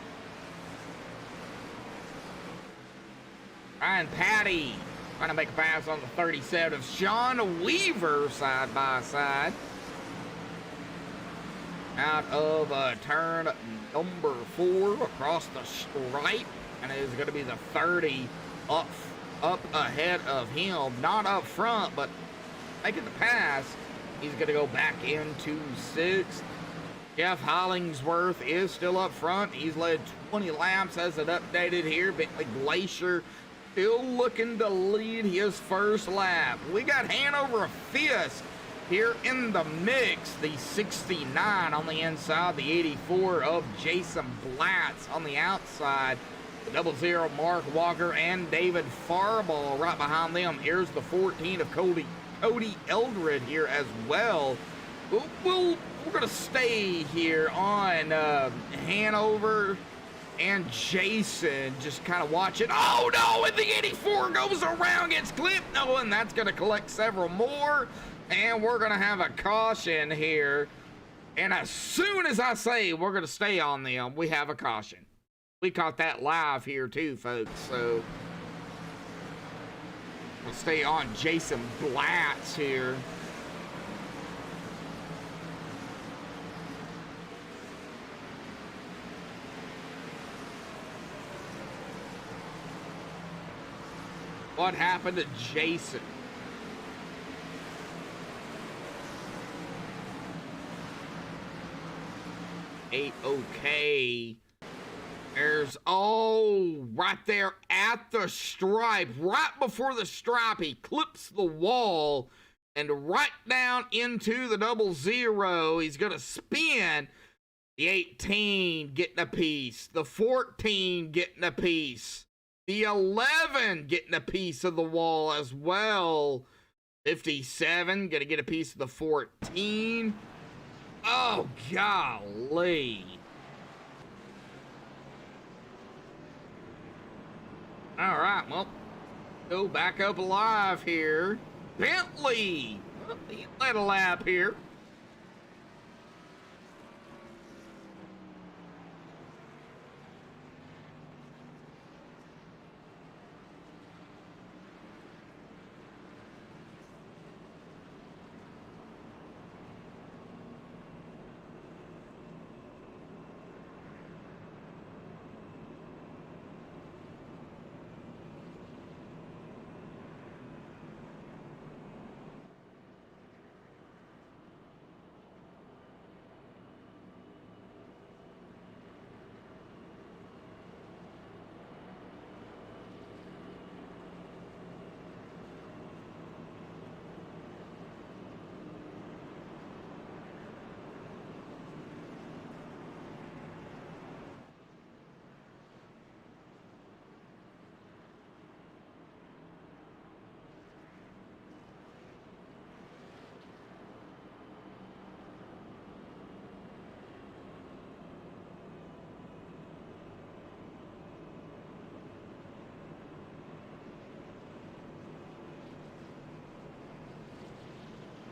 Ryan Patty trying to make a pass on the 37 of Sean Weaver side by side. Out of turn number 4 across the stripe. And it is going to be the 30 up ahead of him. Not up front, but making the pass. He's going to go back into 6th. Jeff Hollingsworth is still up front. He's led 20 laps as it updated here. Bentley Glacier still looking to lead his first lap. We got Hanover Fisk here in the mix. The 69 on the inside, the 84 of Jason Blatz on the outside. The 00 Mark Walker and David Farball right behind them. Here's the 14 of Cody Eldred here as well. We're going to stay here on Hanover and Jason, just kind of watch it. Oh, no, and the 84 goes around, gets clipped. No, and that's going to collect several more. And we're going to have a caution here. And as soon as I say we're going to stay on them, we have a caution. We caught that live here too, folks. So we'll stay on Jason Blatz here. What happened to Jason? Okay. There's, oh, right there at the stripe, right before the stripe, he clips the wall and right down into the 00. He's going to spin. The 18 getting a piece. The 14 getting a piece. The 11 getting a piece of the wall as well. 57 going to get a piece of the 14. Oh, golly. All right, well, go back up alive here. Bentley, well, he led a lap here.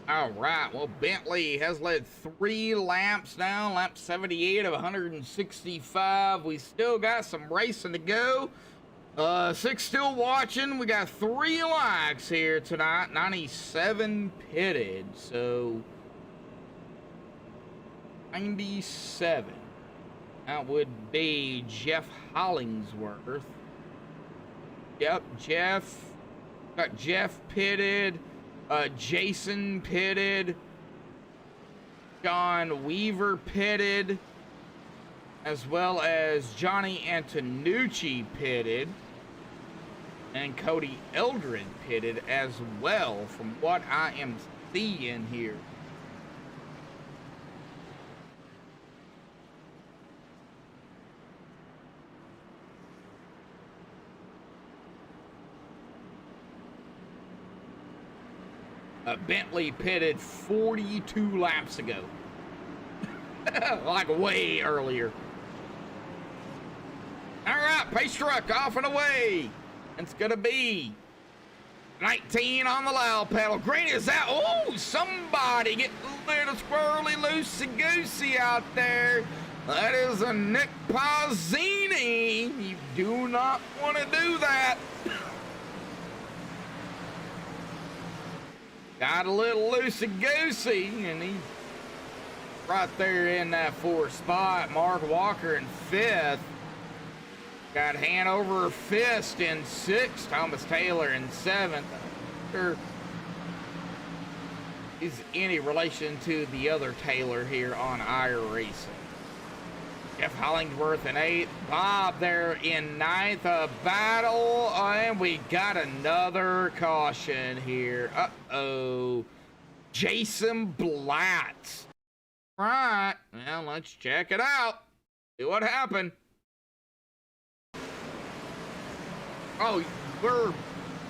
All right, well, Bentley has led 3 laps now, lap 78 of 165. We still got some racing to go. 6 still watching. We got 3 likes here tonight, 97 pitted, so 97. That would be Jeff Hollingsworth. Yep, Jeff. Got Jeff pitted. Jason pitted, John Weaver pitted, as well as Johnny Antonucci pitted, and Cody Eldred pitted as well, from what I am seeing here. Bentley pitted 42 laps ago. Like way earlier. All right, pace truck off and away. It's going to be 19 on the loud pedal. Green is out. Oh, somebody getting a little squirrely loosey-goosey out there. That is a Nick Pazzini. You do not want to do that. Got a little loosey-goosey, and he's right there in that 4th spot. Mark Walker in 5th. Got Hanover Fist in 6th. Thomas Taylor in 7th. is any relation to the other Taylor here on iRacing. Jeff Hollingsworth in 8th, Bob there in 9th, a battle, and we got another caution here. Uh-oh. Jason Blatt. Right, well, let's check it out. See what happened. Oh, we're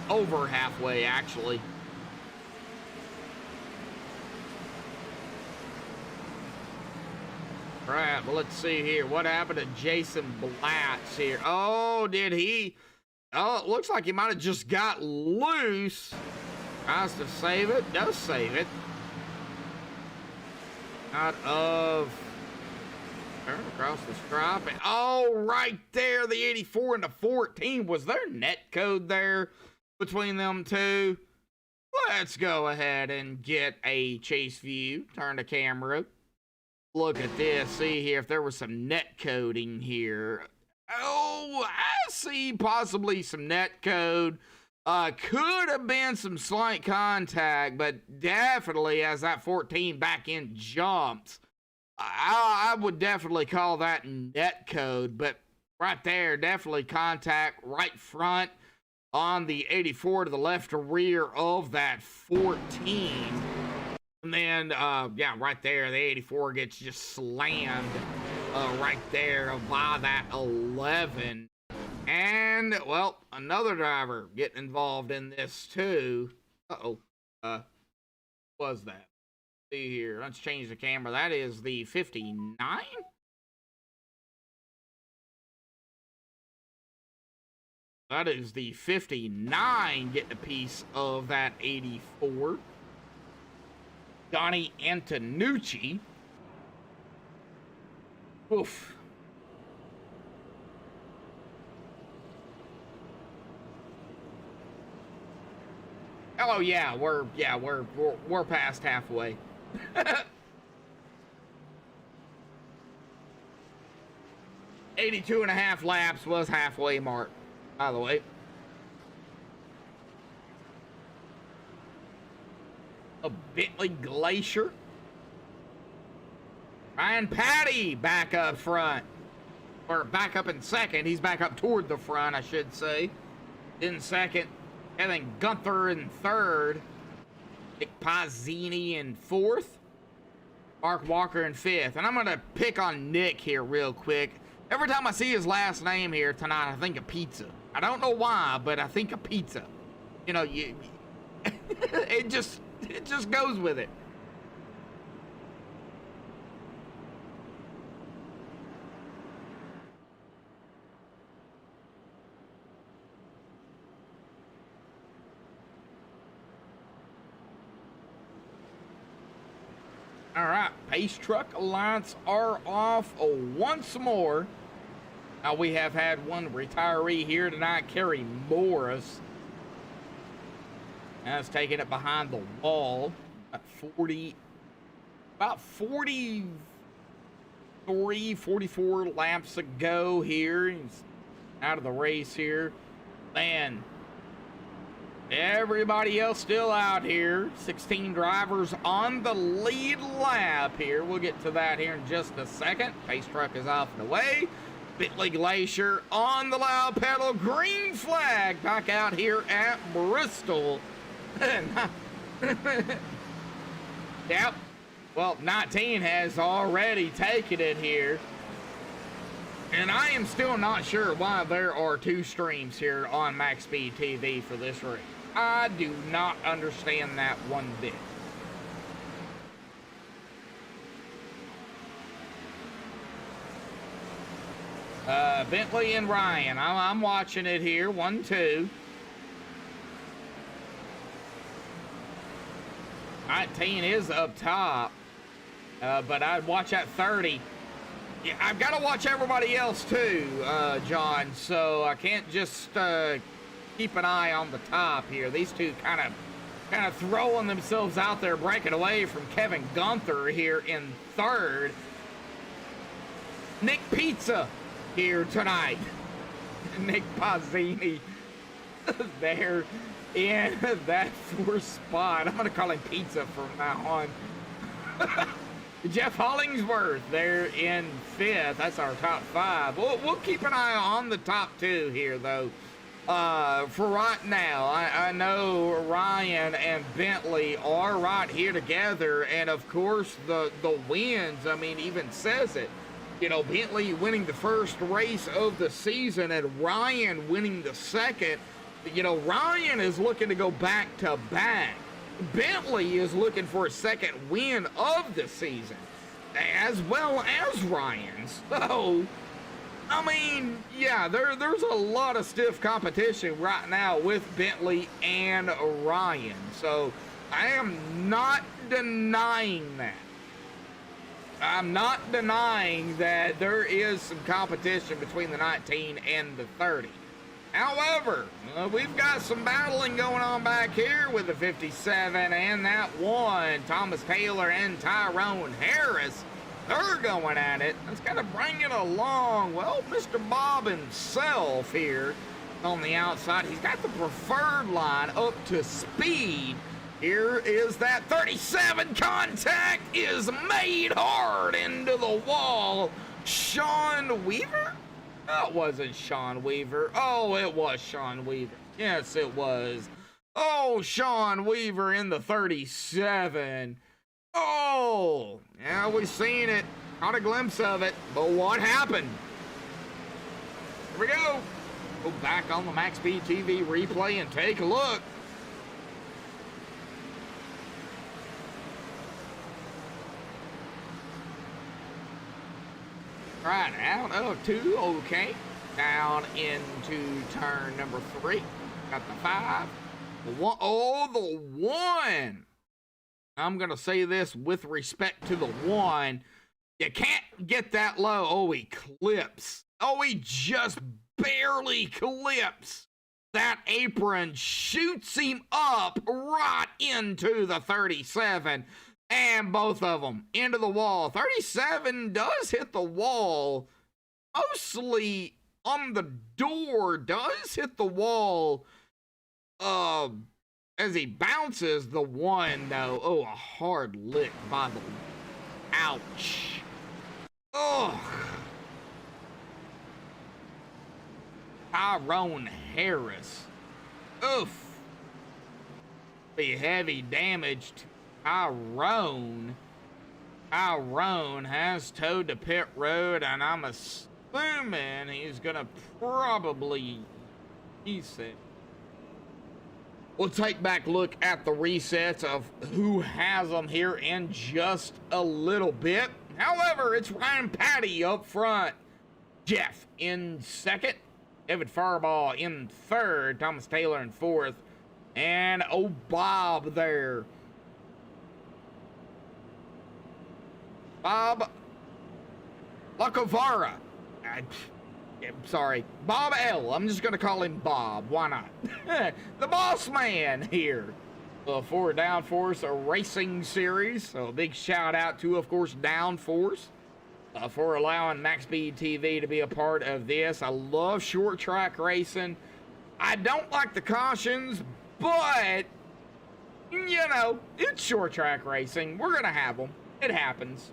over halfway, actually. All right, well, let's see here. What happened to Jason Blatt here? Oh, did he? Oh, it looks like he might have just got loose. Tries to save it. Does save it. Out of... Turn across the stripe. And, oh, right there. The 84 and the 14. Was there net code there between them two? Let's go ahead and get a chase view. Turn the camera. Look at this. See here if there was some net coding here. Oh, I see possibly some net code. Could have been some slight contact, but definitely as that 14 back end jumps, I would definitely call that net code. But right there, definitely contact right front on the 84 to the left or rear of that 14. And then, yeah, right there, the 84 gets just slammed right there by that 11. And, well, another driver getting involved in this, too. Uh-oh. Was that? See here. Let's change the camera. That is the 59? That is the 59 getting a piece of that 84. Donnie Antonucci. Oof. Oh yeah, we're past halfway. 82.5 laps was halfway mark, by the way. A Bentley Glacier. Ryan Patty back up front. Or back up in second. He's back up toward the front, I should say. In second. Kevin Gunther in third. Nick Pazzini in fourth. Mark Walker in fifth. And I'm going to pick on Nick here real quick. Every time I see his last name here tonight, I think of pizza. I don't know why, but I think of pizza. You know, it just goes with it. All right, Pace Truck Alliance are off once more. Now we have had one retiree here tonight, Kerry Morris. That's taking it behind the wall. About 43, 44 laps ago here. He's out of the race here. Man, everybody else still out here. 16 drivers on the lead lap here. We'll get to that here in just a second. Pace Truck is off and away. Bentley Glacier on the loud pedal. Green flag back out here at Bristol. Yep. Well, 19 has already taken it here. And I am still not sure why there are two streams here on MaxspeedTV for this race. I do not understand that one bit. Bentley and Ryan. I'm watching it here. 1-2. 19 is up top. But I'd watch at 30. Yeah, I've got to watch everybody else too, John. So I can't just keep an eye on the top here. These two kind of throwing themselves out there, breaking away from Kevin Gunther here in third. Nick Pizza here tonight. Nick Pazzini there in that fourth spot. I'm gonna call him Pizza from now on. Jeff Hollingsworth there in fifth. That's our top five. We'll keep an eye on the top two here, though. For right now, I know Ryan and Bentley are right here together, and of course the wins, I mean, even says it. You know, Bentley winning the first race of the season and Ryan winning the second. You know, Ryan is looking to go back to back. Bentley is looking for a second win of the season, as well as Ryan. So, I mean, yeah, there's a lot of stiff competition right now with Bentley and Ryan. So, I am not denying that. I'm not denying that there is some competition between the 19 and the 30. However, we've got some battling going on back here with the 57 and that one. Thomas Taylor and Tyrone Harris, they're going at it. That's got to bring it along. Well, Mr. Bob himself here on the outside, he's got the preferred line up to speed. Here is that 37. Contact is made hard into the wall. Sean Weaver? No, it wasn't Sean Weaver. Oh, it was Sean Weaver. Yes, it was. Oh, Sean Weaver in the 37. Oh, yeah, we've seen it. Caught a glimpse of it. But what happened? Here we go. Go back on the MaxspeedTV replay and take a look. Right, out of two, okay. Down into turn number 3. Got the 5. The 1, oh, the 1. I'm going to say this with respect to the 1. You can't get that low. Oh, he clips. Oh, he just barely clips. That apron shoots him up right into the 37. And both of them into the wall. 37 does hit the wall. Mostly on the door. Does hit the wall. As he bounces the 1, though. Oh, a hard lick by the... Ouch. Ugh. Tyrone Harris. Oof. Be heavy damage to Tyrone has towed to pit road, and I'm assuming he's gonna probably, he said. We'll take back a look at the resets of who has them here in just a little bit. However, it's Ryan Patty up front, Jeff in second, David Farbaugh in third, Thomas Taylor in fourth, and oh, Bob there. Bob Lacovara. I'm sorry. Bob L. I'm just going to call him Bob. Why not? The boss man here for DownForce Racing Series. So a big shout out to, of course, DownForce for allowing MaxspeedTV to be a part of this. I love short track racing. I don't like the cautions, but, you know, it's short track racing. We're going to have them. It happens.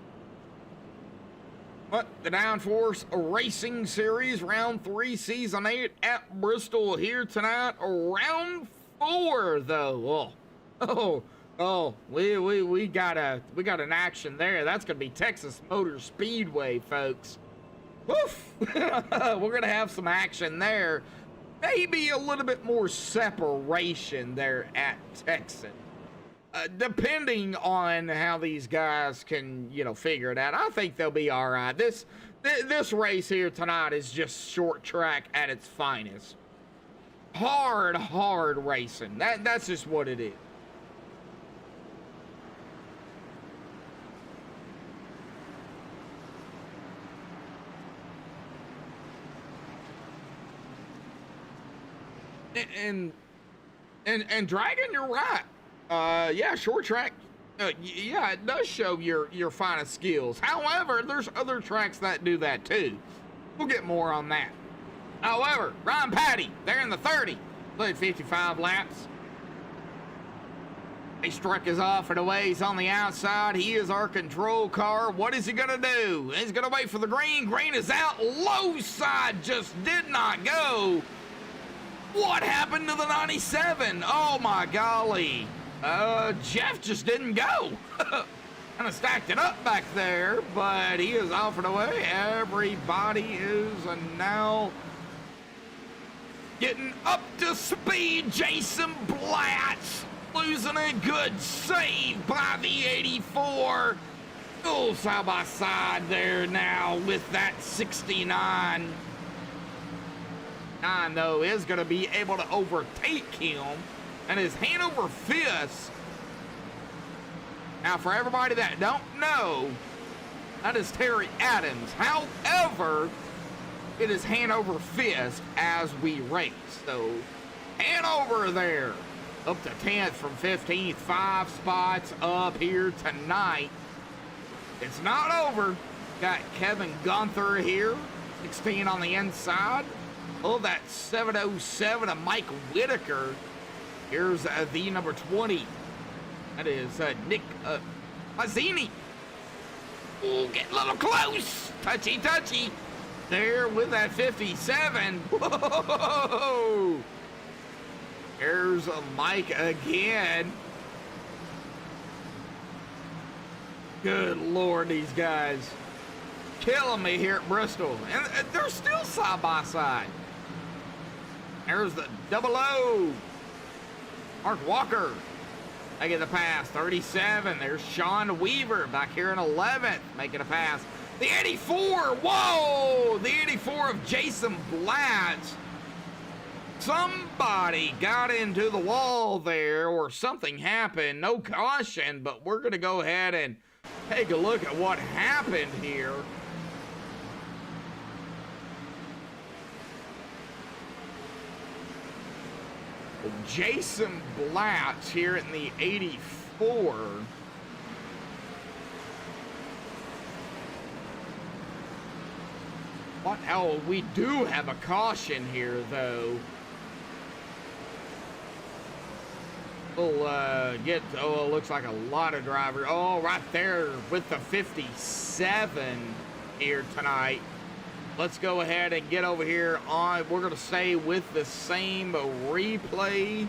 But the DownForce Racing Series, Round 3, Season 8 at Bristol here tonight. Round 4, though. We got an action there. That's gonna be Texas Motor Speedway, folks. Woof! We're gonna have some action there. Maybe a little bit more separation there at Texas. Depending on how these guys can, you know, figure it out. I think they'll be all right. This race here tonight is just short track at its finest. Hard racing. That's just what it is. And Dragon, you're right. Yeah, short track. Yeah, it does show your finest skills. However, there's other tracks that do that too. We'll get more on that. However, Ryan Patty, they're in the 30. Played 55 laps. Racetrack is off and away. He's on the outside. He is our control car. What is he going to do? He's going to wait for the green. Green is out. Low side just did not go. What happened to the 97? Oh, my golly. Jeff just didn't go. Kind of stacked it up back there, but he is off and away. Everybody is now getting up to speed. Jason Blatt losing a good save by the 84. Oh, side by side there now with that 69. 9, though, is going to be able to overtake him, and his hand over fist. Now, for everybody that don't know, that is Terry Adams. However, it is hand over fist as we race. So, hand over there. Up to 10th from 15th. 5 spots up here tonight. It's not over. Got Kevin Gunther here. 16 on the inside. Oh, that 707 of Mike Whitaker. Here's the number 20. That is Nick Mazzini. Oh, get a little close. Touchy, touchy. There with that 57. Whoa! There's Mike again. Good Lord, these guys killing me here at Bristol. And they're still side by side. There's the 00. Mark Walker making the pass. 37. There's Sean Weaver back here in 11th making a pass. The 84. Whoa! The 84 of Jason Blatt. Somebody got into the wall there, or something happened. No caution, but we're going to go ahead and take a look at what happened here. Jason Blatt here in the 84. What? Oh, we do have a caution here, though. We'll get, oh, it looks like a lot of drivers. Oh, right there with the 57 here tonight. Let's go ahead and get over here on, we're going to stay with the same replay.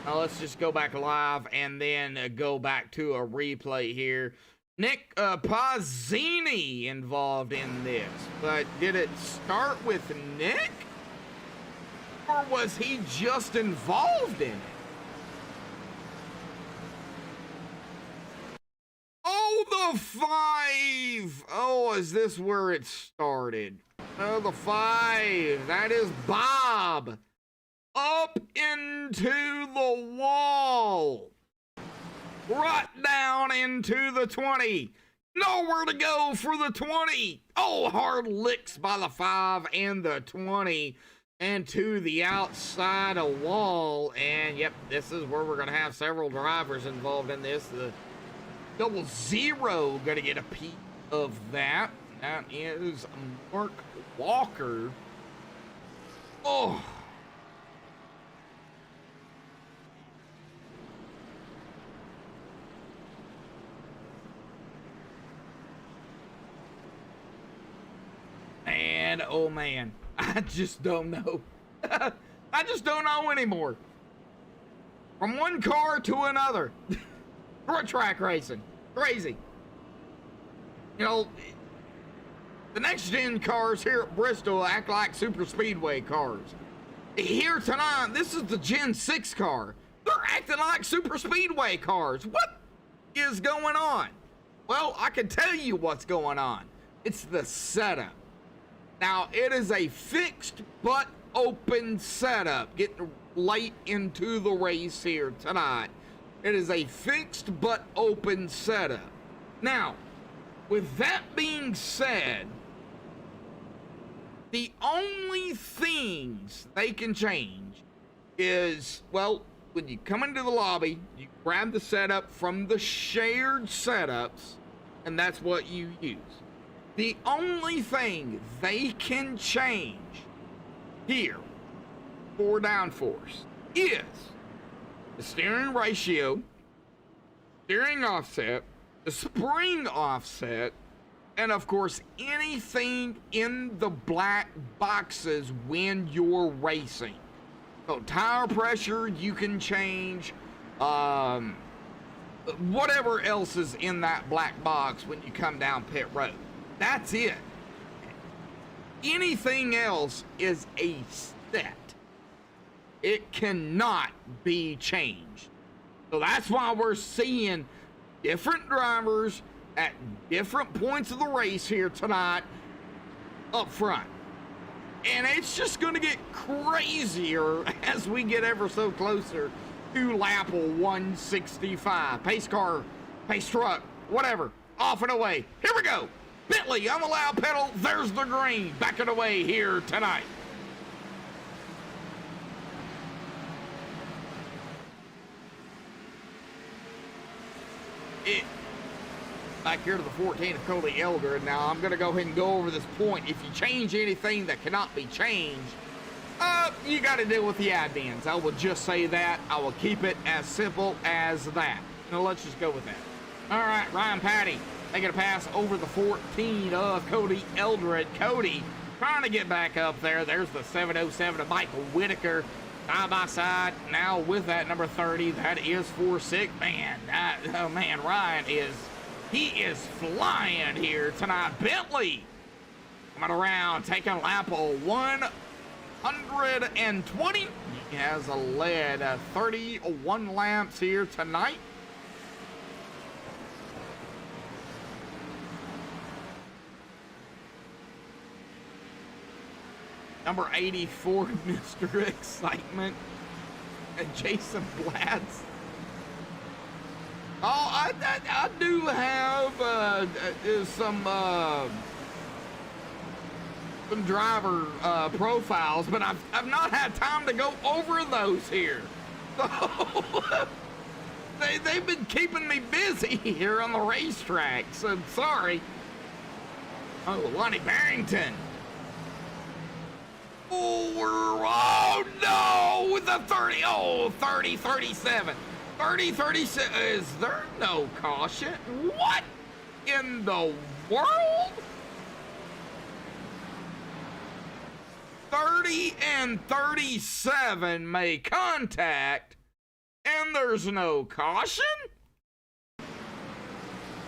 Now let's just go back live and then go back to a replay here. Nick Pazzini involved in this, but did it start with Nick? Or was he just involved in it? Oh, the 5! Oh, is this where it started? Oh, the 5. That is Bob. Up into the wall. Right down into the 20. Nowhere to go for the 20. Oh, hard licks by the 5 and the 20. And to the outside of wall. And, yep, this is where we're going to have several drivers involved in this. The 00 going to get a piece of that. That is Mark Walker. Oh. And oh man, I just don't know. I just don't know anymore. From one car to another. For track racing. Crazy. You know, the next gen cars here at Bristol act like super speedway cars. Here tonight, this is the Gen 6 car. They're acting like super speedway cars. What is going on? Well, I can tell you what's going on. It's the setup. Now, it is a fixed but open setup. Getting late into the race here tonight. It is a fixed but open setup. Now, with that being said, the only things they can change is, well, when you come into the lobby, you grab the setup from the shared setups, and that's what you use. The only thing they can change here for DownForce is the steering ratio steering offset, the spring offset, and of course anything in the black boxes when you're racing. So tire pressure you can change, whatever else is in that black box when you come down pit road. That's it. Anything else is a set. It cannot be changed. So that's why we're seeing different drivers at different points of the race here tonight up front. And it's just going to get crazier as we get ever so closer to lap 165. Pace car, pace truck, whatever. Off and away. Here we go. Bentley on the loud pedal. There's the green. Back and away here tonight. Back here to the 14 of Cody Elder. Now I'm going to go ahead and go over this point. If you change anything that cannot be changed, you got to deal with the admins. I will just say that. I will keep it as simple as that. Now let's just go with that. All right, Ryan Patty making a pass over the 14 of Cody Eldred. Cody trying to get back up there. There's the 707 of Michael Whitaker. Side by side now with that number 30. That is for sick man. Oh man, Ryan he is flying here tonight. Bentley coming around, taking lap 120. He has led 31 laps here tonight. Number 84, Mr. Excitement, and Jason Blatz. Oh, I do have some driver profiles, but I've not had time to go over those here. So they've been keeping me busy here on the racetrack. So sorry. Oh, Lonnie Barrington. Oh no, with the 30, 30, 37. 30, 37, is there no caution? What in the world? 30 and 37 make contact, and there's no caution?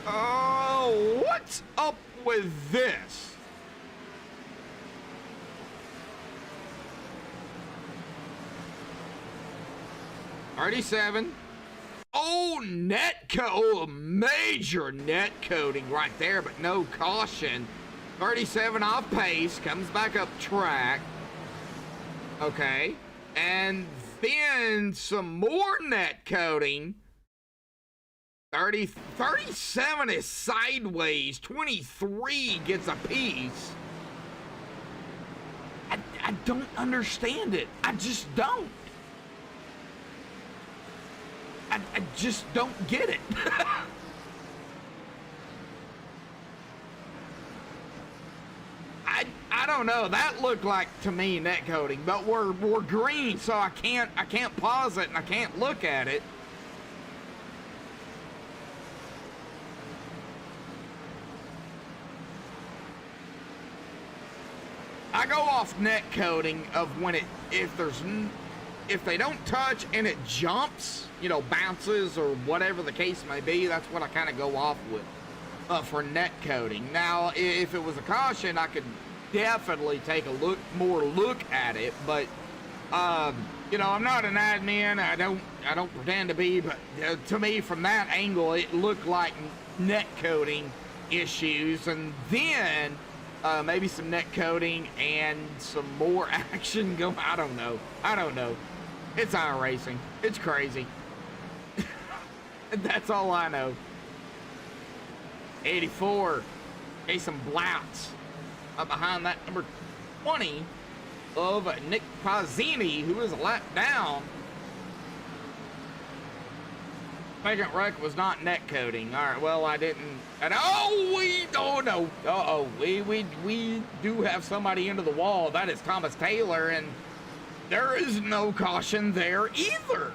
Oh, what's up with this? $37. Oh, major net coating right there, but no caution. 37 off pace, comes back up track. Okay. And then some more net coating. 37 is sideways. 23 gets a piece. I don't understand it. I just don't. I just don't get it. I don't know. That looked like to me net coating, but we're green, so I can't pause it and I can't look at it. I go off net coating of when if they don't touch and it jumps, you know, bounces or whatever the case may be, that's what I kind of go off with for net coating. Now, if it was a caution, I could definitely take a more look at it, but you know, I'm not an admin. I don't pretend to be, but to me, from that angle, it looked like net coating issues, and then maybe some net coating and some more action go. I don't know. It's iRacing. It's crazy. That's all I know. 84. Jason Blouts up behind that number 20 of Nick Pazzini, who is a lap down. Second wreck was not net coating. All right, well, I didn't. And we do have somebody into the wall. That is Thomas Taylor, and there is no caution there either.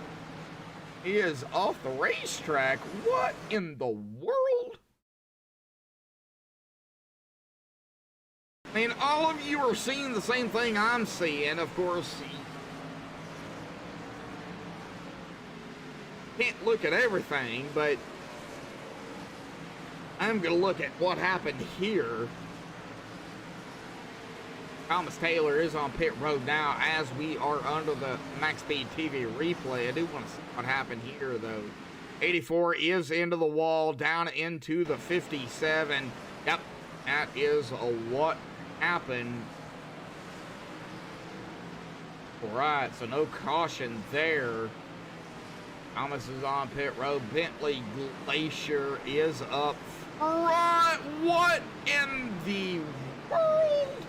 He is off the racetrack. What in the world? I mean, all of you are seeing the same thing I'm seeing. Of course, you can't look at everything, but I'm going to look at what happened here. Thomas Taylor is on pit road now as we are under the MaxspeedTV replay. I do want to see what happened here, though. 84 is into the wall, down into the 57. Yep, that is what happened. All right, so no caution there. Thomas is on pit road. Bentley Glacier is up front. What in the world?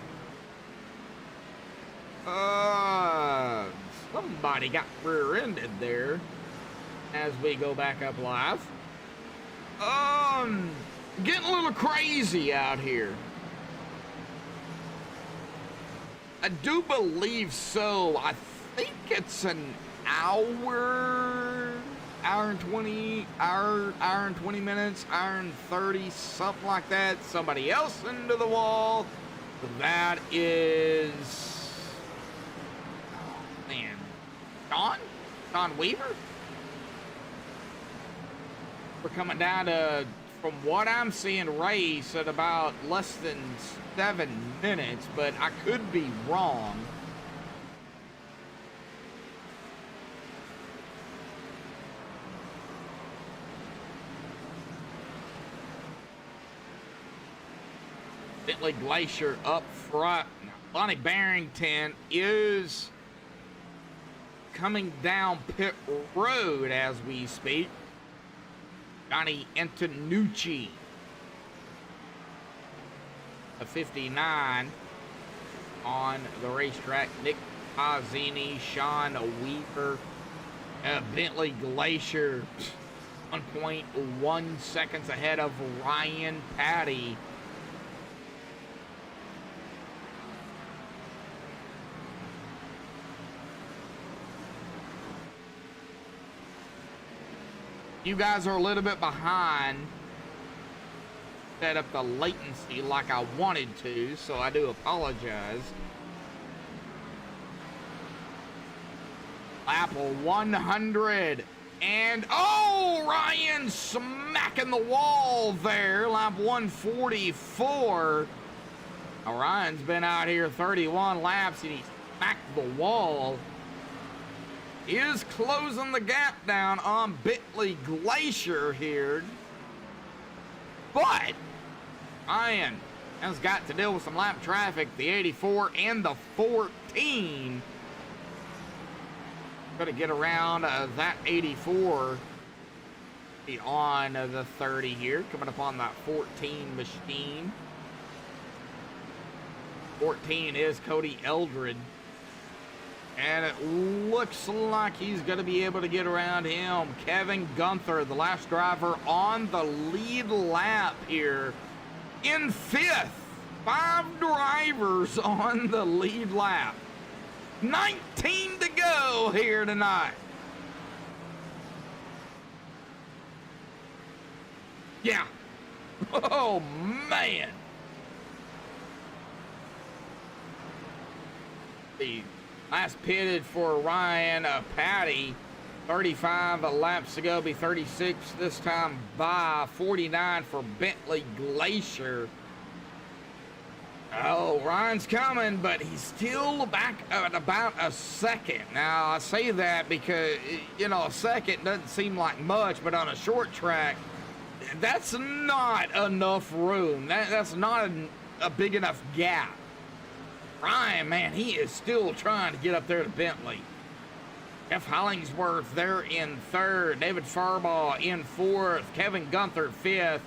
Somebody got rear-ended there as we go back up live. Getting a little crazy out here. I do believe so. I think it's an hour and 20 minutes, hour and 30, something like that. Somebody else into the wall. That is, oh man, Don Weaver. We're coming down to, from what I'm seeing, race at about less than 7 minutes, but I could be wrong. Bentley Glacier up front. Lonnie Barrington is coming down pit road as we speak. Johnny Antonucci, a 59 on the racetrack. Nick Pazzini, Sean Weaver, Bentley Glacier, 1.1 seconds ahead of Ryan Patty. You guys are a little bit behind. Set up the latency like I wanted to, so I do apologize. Lap 100. And, oh, Ryan smacking the wall there. Lap 144. Now, Ryan's been out here 31 laps, and he smacked the wall. Is closing the gap down on Bentley Glacier here. But Ryan has got to deal with some lap traffic. The 84 and the 14. Gonna get around that 84. Be on the 30 here. Coming up on that 14 machine. 14 is Cody Eldred. And it looks like he's going to be able to get around him. Kevin Gunther, the last driver on the lead lap here, in 5th. 5 drivers on the lead lap. 19 to go here tonight. Yeah. Oh, man. The last pitted for Ryan Patty, 35 laps ago, be 36 this time by 49 for Bentley Glacier. Oh, Ryan's coming, but he's still back at about a second. Now, I say that because, you know, a second doesn't seem like much, but on a short track, that's not enough room. That's not a big enough gap. Ryan, man, he is still trying to get up there to Bentley. Jeff Hollingsworth there in 3rd. David Farbaugh in 4th. Kevin Gunther 5th.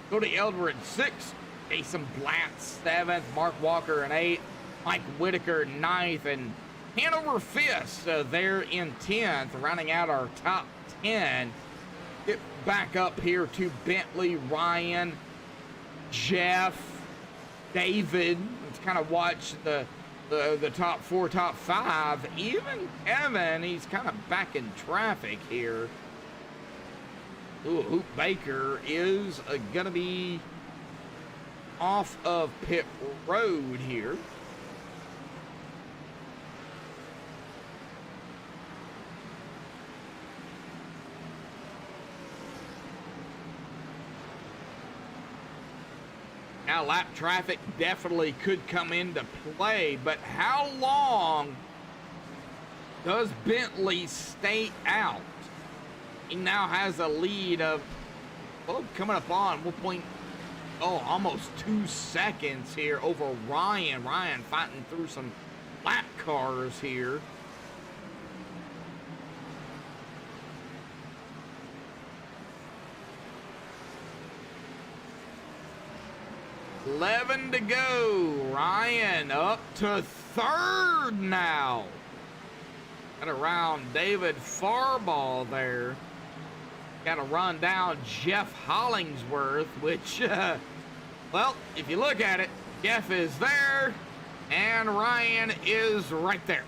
Cody Eldred 6th. Jason Blatt 7th. Mark Walker in 8th. Mike Whitaker 9th. And Hanover 5th there in 10th. Rounding out our top 10. Get back up here to Bentley, Ryan, Jeff, David. Let's kind of watch the top 4, top 5. Even Kevin, he's kind of back in traffic here. Ooh, Hoop Baker is going to be off of pit road here. Now, lap traffic definitely could come into play, but how long does Bentley stay out? He now has a lead of, well, coming up on almost 2 seconds here over Ryan. Ryan fighting through some lap cars here. $11 to go. Ryan up to third now. Got around David Farball there. Got to run down Jeff Hollingsworth, which, well, if you look at it, Jeff is there and Ryan is right there.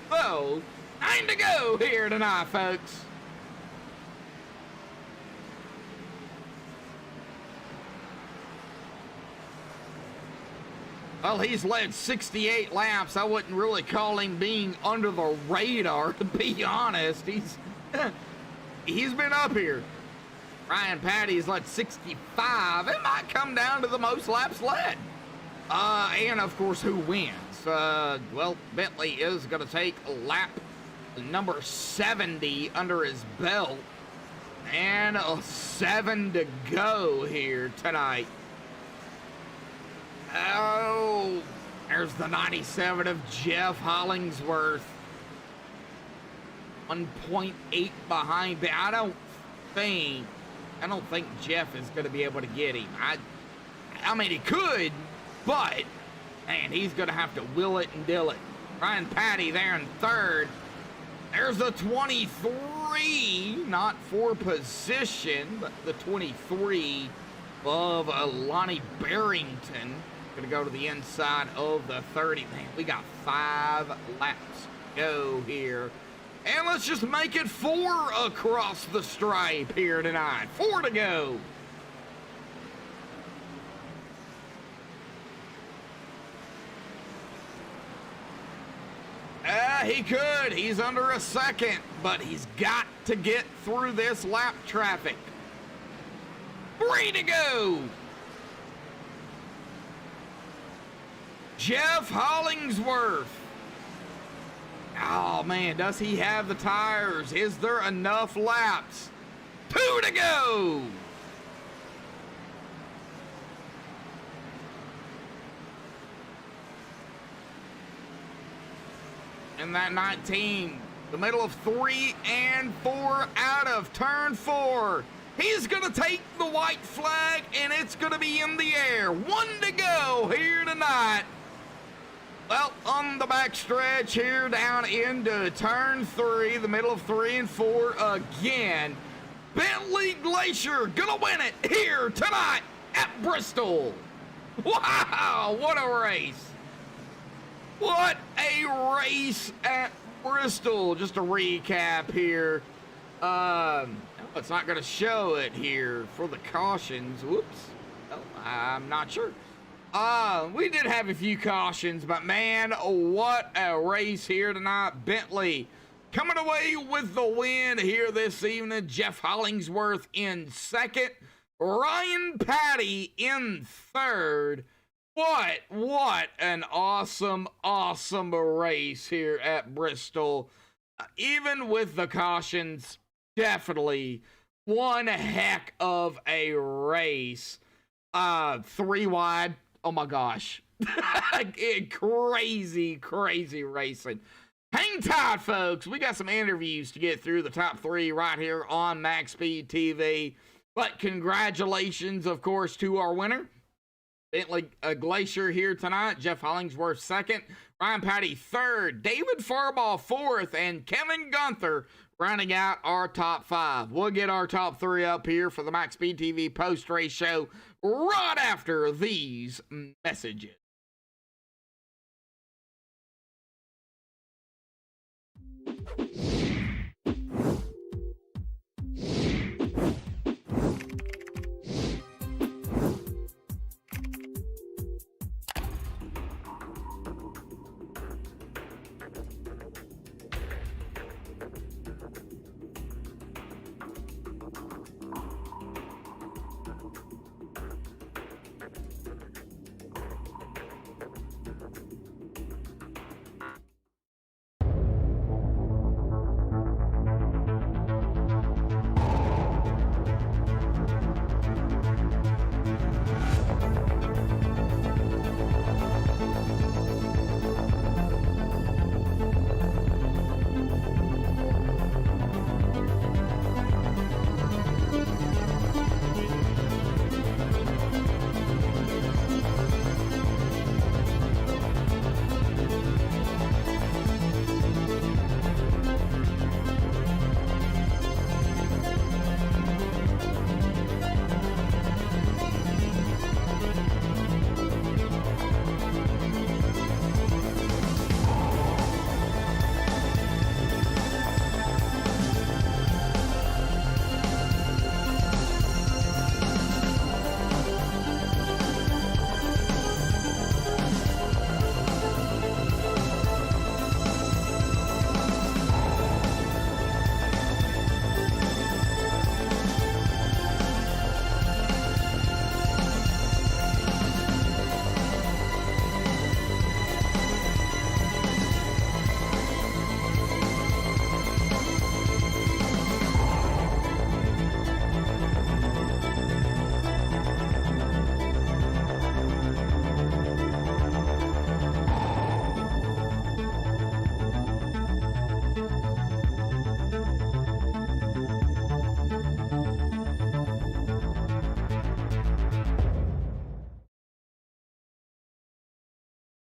So, 9 to go here tonight, folks. Well, he's led 68 laps. I wouldn't really call him being under the radar, to be honest. He's been up here. Ryan Patty's led 65. It might come down to the most laps led. And, of course, who wins. Well, Bentley is going to take lap number 70 under his belt. And 7 to go here tonight. Oh, there's the 97 of Jeff Hollingsworth. 1.8 behind. I don't think Jeff is going to be able to get him. I mean, he could, but, man, he's going to have to will it and deal it. Ryan Patty there in third. There's the 23, not for position, but the 23 of Lonnie Barrington. Going to go to the inside of the 30. Man, we got 5 laps to go here. And let's just make it 4 across the stripe here tonight. 4 to go. He could. He's under a second, but he's got to get through this lap traffic. 3 to go. Jeff Hollingsworth. Oh, man, does he have the tires? Is there enough laps? 2 to go. In that 19, the middle of 3 and 4 out of turn 4. He's going to take the white flag, and it's going to be in the air. 1 to go here tonight. Well, on the backstretch here down into turn 3, the middle of 3 and 4 again. Bentley Glacier going to win it here tonight at Bristol. Wow, what a race. What a race at Bristol. Just a recap here. It's not going to show it here for the cautions. Whoops. Oh, I'm not sure. We did have a few cautions, but man, what a race here tonight. Bentley coming away with the win here this evening. Jeff Hollingsworth in second. Ryan Patty in third. What an awesome race here at Bristol. Even with the cautions, definitely one heck of a race. 3 wide. Oh my gosh. Crazy racing. Hang tight, folks. We got some interviews to get through, the top 3 right here on MaxspeedTV. But congratulations, of course, to our winner. Bentley Glacier here tonight. Jeff Hollingsworth second. Ryan Patty third. David Farball fourth. And Kevin Gunther rounding out our top 5. We'll get our top 3 up here for the MaxspeedTV post-race show right after these messages.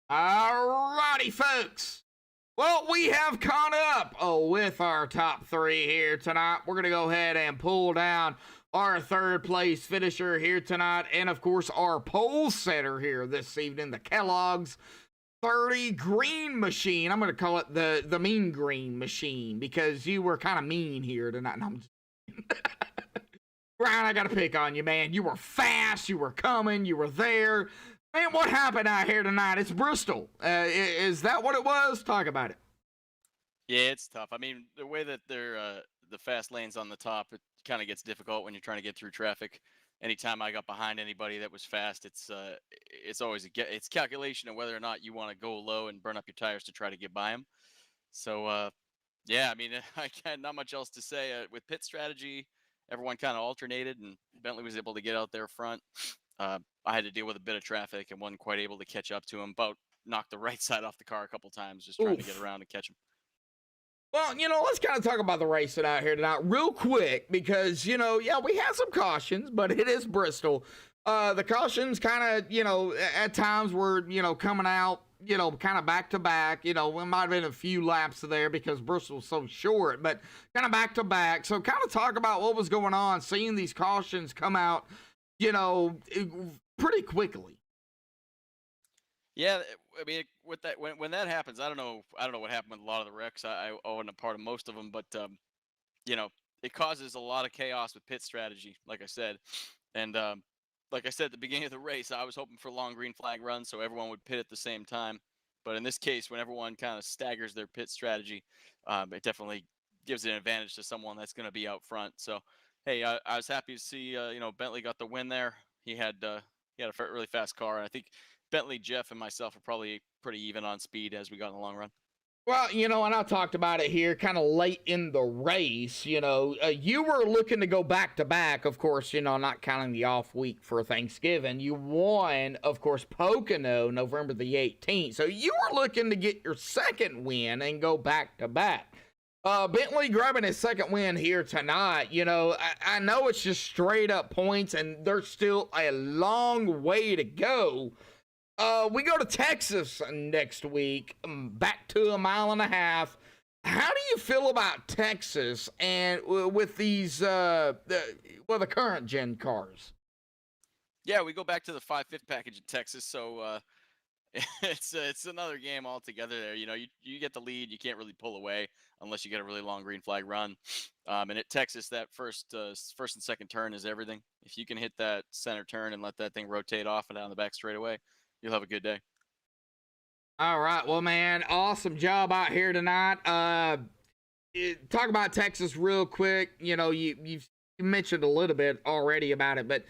All righty, folks. Well, we have caught up with our top three here tonight. We're going to go ahead and pull down our third place finisher here tonight. And, of course, our pole setter here this evening, the Kellogg's 30 Green Machine. I'm going to call it the Mean Green Machine because you were kind of mean here tonight. No, I'm just Ryan, I got to pick on you, man. You were fast. You were coming. You were there. Man, what happened out here tonight? It's Bristol. Is that what it was? Talk about it. Yeah, it's tough. I mean, the way that they're the fast lanes on the top, it kind of gets difficult when you're trying to get through traffic. Anytime I got behind anybody that was fast, it's always it's calculation of whether or not you want to go low and burn up your tires to try to get by them. So yeah, I mean, I got not much else to say. With pit strategy, everyone kind of alternated, and Bentley was able to get out there front. I had to deal with a bit of traffic and wasn't quite able to catch up to him. About knocked the right side off the car a couple times, just trying to get around and catch him. Well, let's kind of talk about the racing out here tonight real quick because, yeah, we had some cautions, but it is Bristol. The cautions kind of, at times were, coming out, kind of back to back. We might have been a few laps there because Bristol's so short, but kind of back to back. So kind of talk about what was going on, seeing these cautions come out, pretty quickly. Yeah, I mean, with that, when that happens, I don't know what happened with a lot of the wrecks. I wasn't a part of most of them, but it causes a lot of chaos with pit strategy, like I said, and like I said at the beginning of the race, I was hoping for long green flag runs so everyone would pit at the same time. But in this case, when everyone kind of staggers their pit strategy, it definitely gives an advantage to someone that's going to be out front. So, hey, I was happy to see Bentley got the win there. He had a really fast car, and I think Bentley, Jeff, and myself are probably pretty even on speed as we got in the long run. Well, and I talked about it here kind of late in the race. You were looking to go back to back, of course, not counting the off week for Thanksgiving. You won, of course, Pocono November the 18th. So you were looking to get your second win and go back to back. Bentley grabbing his second win here tonight. I know it's just straight up points, and there's still a long way to go. We go to Texas next week, back to 1.5 miles. How do you feel about Texas and with these, the current gen cars? Yeah, we go back to the 550 package in Texas, so it's another game altogether there. You get the lead, you can't really pull away unless you get a really long green flag run. And at Texas, that first and second turn is everything. If you can hit that center turn and let that thing rotate off and down the back straightaway, you'll have a good day. All right. Well, man, awesome job out here tonight. Talk about Texas real quick. You've mentioned a little bit already about it, but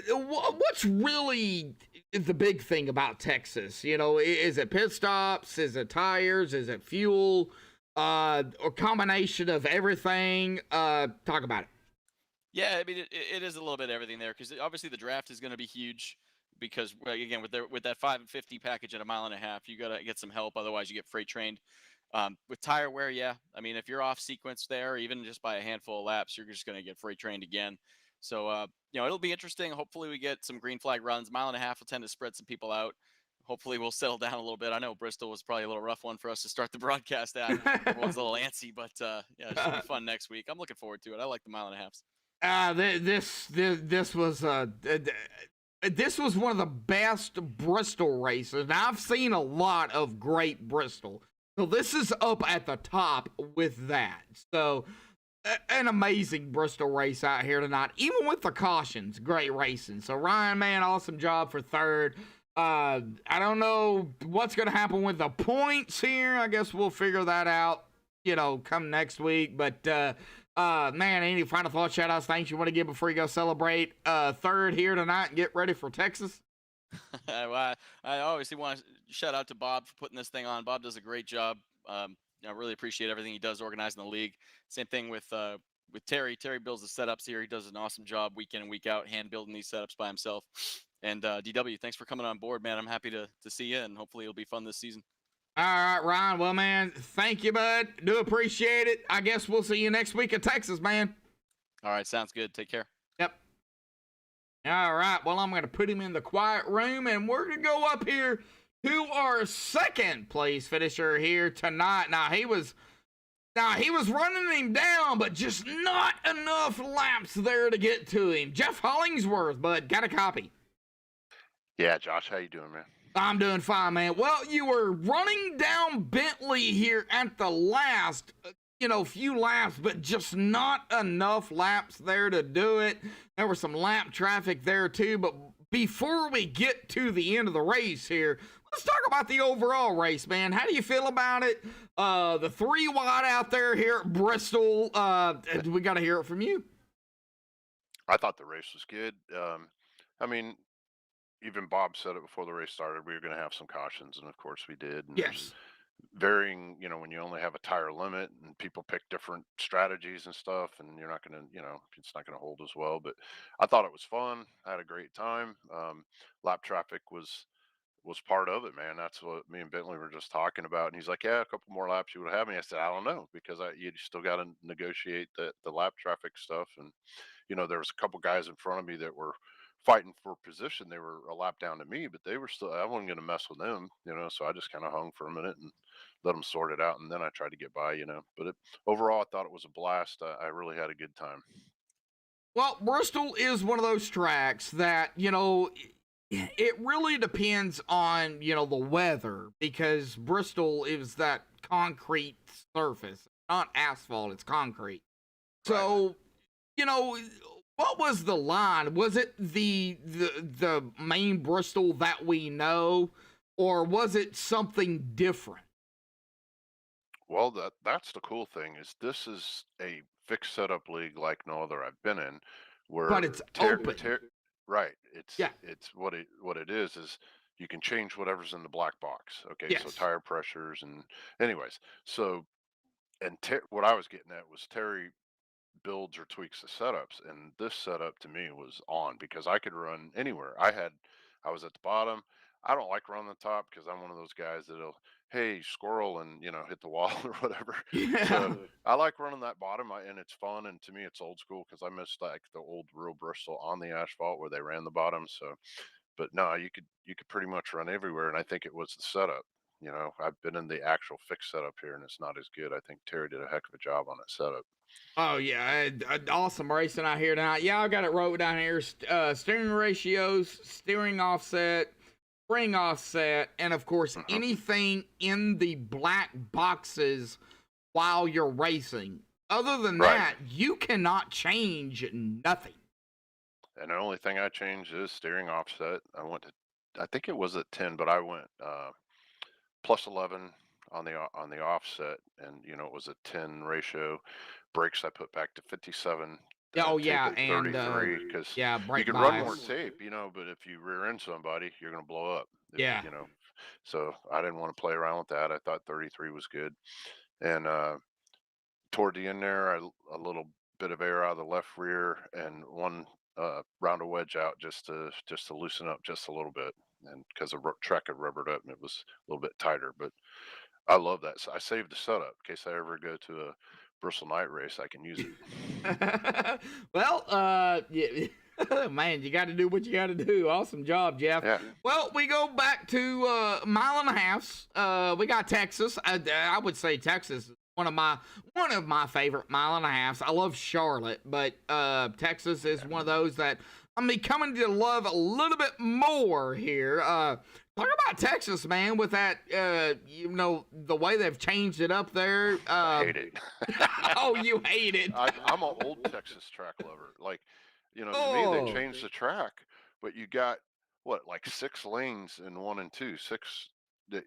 what's really the big thing about Texas? Is it pit stops? Is it tires? Is it fuel? Or combination of everything? Talk about it. Yeah, I mean, it is a little bit of everything there because obviously the draft is going to be huge. Because again, with that 550 package at 1.5 miles, you gotta get some help. Otherwise, you get freight trained. With tire wear, yeah. I mean, if you're off sequence there, even just by a handful of laps, you're just gonna get freight trained again. So it'll be interesting. Hopefully, we get some green flag runs. 1.5 miles will tend to spread some people out. Hopefully, we'll settle down a little bit. I know Bristol was probably a little rough one for us to start the broadcast at. Everyone's a little antsy, but yeah, it should be fun next week. I'm looking forward to it. I like the 1.5 miles. This was one of the best Bristol races. Now, I've seen a lot of great Bristol. So this is up at the top with that. So an amazing Bristol race out here tonight. Even with the cautions, great racing. So Ryan, man, awesome job for third. I don't know what's going to happen with the points here. I guess we'll figure that out, come next week. But man, any final thoughts, shout outs, thanks you want to give before you go celebrate third here tonight and get ready for Texas? Well, I obviously want to shout out to Bob for putting this thing on. Bob does a great job. I really appreciate everything he does organizing the league. Same thing with Terry. Terry builds the setups here. He does an awesome job week in and week out, hand building these setups by himself. And DW, thanks for coming on board, man. I'm happy to see you, and hopefully it'll be fun this season. All right, Ryan. Well, man, thank you, bud. Do appreciate it. I guess we'll see you next week in Texas, man. All right, sounds good. Take care. Yep. All right. Well, I'm going to put him in the quiet room, and we're going to go up here to our second place finisher here tonight. Now he was running him down, but just not enough laps there to get to him. Jeff Hollingsworth, bud, got a copy. Yeah, Josh, how you doing, man? I'm doing fine, man. Well, you were running down Bentley here at the last, few laps, but just not enough laps there to do it. There was some lap traffic there too, but before we get to the end of the race here, let's talk about the overall race, man. How do you feel about it? The 3 wide out there here at Bristol. We got to hear it from you. I thought the race was good. I mean, even Bob said it before the race started, we were going to have some cautions, and of course we did. And Yes. varying, when you only have a tire limit and people pick different strategies and stuff, and you're not going to, it's not going to hold as well. But I thought it was fun. I had a great time. Lap traffic was part of it, man. That's what me and Bentley were just talking about. And he's like, yeah, a couple more laps you would have had me. I said, I don't know, because you still got to negotiate the lap traffic stuff. And, there was a couple guys in front of me that were fighting for position. They were a lap down to me, but they were still, I wasn't going to mess with them, so I just kind of hung for a minute and let them sort it out. And then I tried to get by, but overall, I thought it was a blast. I really had a good time. Well, Bristol is one of those tracks that, it really depends on, the weather, because Bristol is that concrete surface, not asphalt, it's concrete. So, what was the line? Was it the main Bristol that we know, or was it something different? Well, that's the cool thing, is this is a fixed setup league like no other I've been in, where But it's open. right. Yeah. It's what it is you can change whatever's in the black box. Okay, so Yes. tire pressures and anyways. So and what I was getting at was Terry builds or tweaks the setups, and this setup to me was on, because I could run anywhere. I was at the bottom. I don't like running the top because I'm one of those guys that'll, hey, squirrel, and hit the wall or whatever. Yeah. So I like running that bottom, and it's fun, and to me it's old school, because I miss like the old real Bristol on the asphalt where they ran the bottom. So but no, you could pretty much run everywhere, and I think it was the setup. I've been in the actual fixed setup here, and it's not as good. I think Terry did a heck of a job on that setup. Oh yeah, awesome racing out here tonight. Yeah, I got it wrote down here. Steering ratios, steering offset, spring offset, and of course anything in the black boxes while you're racing. Other than that, you cannot change nothing. And the only thing I changed is steering offset. I think it was at 10, but I went plus 11 on the offset, and it was a 10 ratio. Brakes I put back to 57. Oh yeah, and 33, because yeah, you brake can bias. run more tape, but if you rear end somebody, you're going to blow up. Yeah. So I didn't want to play around with that. I thought 33 was good. And toward the end there, a little bit of air out of the left rear, and one round of wedge out just to loosen up just a little bit, and because the track had rubbered up and it was a little bit tighter. But I love that. So I saved the setup in case I ever go to a Bristol night race. I can use it. Well, yeah, man, you got to do what you got to do. Awesome job, Jeff. Yeah. Well, we go back to mile and a halfs. We got Texas. I would say Texas is one of my favorite mile and a halfs. I love Charlotte, but Texas is one of those that I'm becoming to love a little bit more here. Talk about Texas, man, with that, the way they've changed it up there. I hate it. Oh, you hate it. I'm an old Texas track lover. Like, to me, they changed the track, but you got, like 6 lanes in 1 and 2, 6,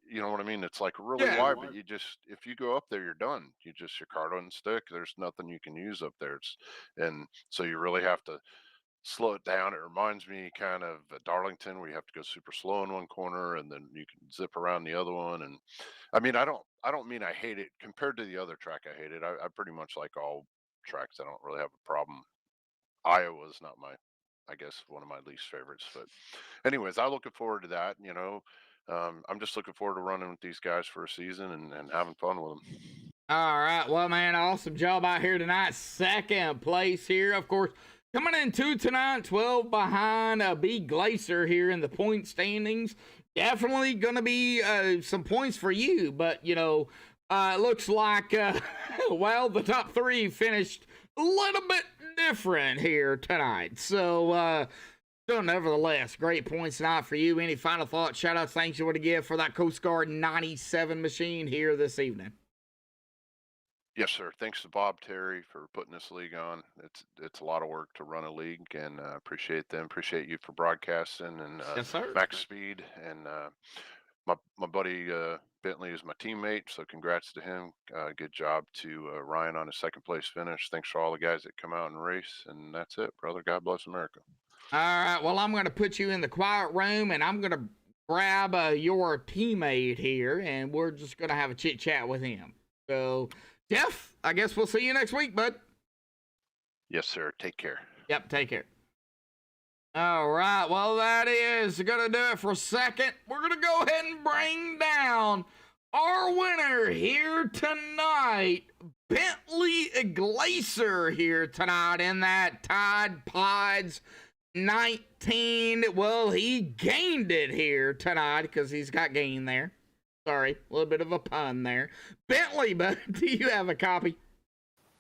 you know what I mean? It's like really wide, but if you go up there, you're done. Your car doesn't stick. There's nothing you can use up there. And so you really have to slow it down. It reminds me kind of Darlington, where you have to go super slow in one corner and then you can zip around the other one. And I mean, I don't mean I hate it compared to the other track. I hate it. I pretty much like all tracks. I don't really have a problem. Iowa's not I guess one of my least favorites, but anyways, I'm looking forward to that. I'm just looking forward to running with these guys for a season and having fun with them. All right. Well, man, awesome job out here tonight. Second place here. Of course, Coming into tonight, 12 behind B. Glacier here in the point standings. Definitely going to be some points for you, but, you know, it looks like, well, the top three finished a little bit different here tonight. So, nevertheless, great points tonight for you. Any final thoughts, shout-outs, thanks you want to give for that Coast Guard 97 machine here this evening? Yes, sir. Thanks to Bob Terry for putting this league on. It's a lot of work to run a league, and appreciate them. Appreciate you for broadcasting, and Yes, sir. Max Speed, and my buddy Bentley is my teammate, so congrats to him. Good job to Ryan on his second place finish. Thanks for all the guys that come out and race, and that's it, brother. God bless America. All right, well, I'm going to put you in the quiet room, and I'm going to grab your teammate here, and we're just going to have a chit-chat with him. So, Jeff, I guess we'll see you next week, bud. Yes, sir. Take care. Yep, take care. All right, well, that is going to do it for a second. We're going to go ahead and bring down our winner here tonight, Bentley Glacier here tonight in that Tide Pods 19. Well, he gained it here tonight because he's got gain there. Sorry, a little bit of a pun there. Bentley, but do you have a copy?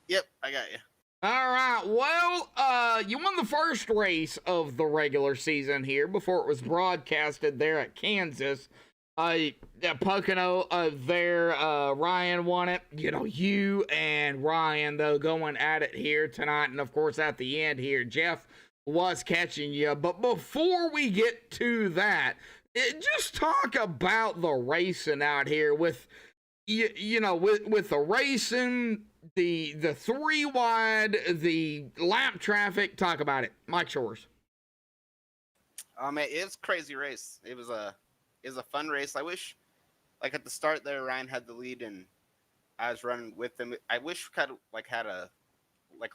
Yep, I got you. All right, well, you won the first race of the regular season here before it was broadcasted there at Kansas. Pocono there, Ryan won it. You know, you and Ryan, though, going at it here tonight. And, of course, at the end here, Jeff was catching you. But before we get to that, just talk about the racing out here with, you know, with the racing, the three wide, the lap traffic. Talk about it. Mike Shores. Man, it was a crazy race. It was a fun race. I wish, like at the start there, Ryan had the lead and I was running with him. I wish we had a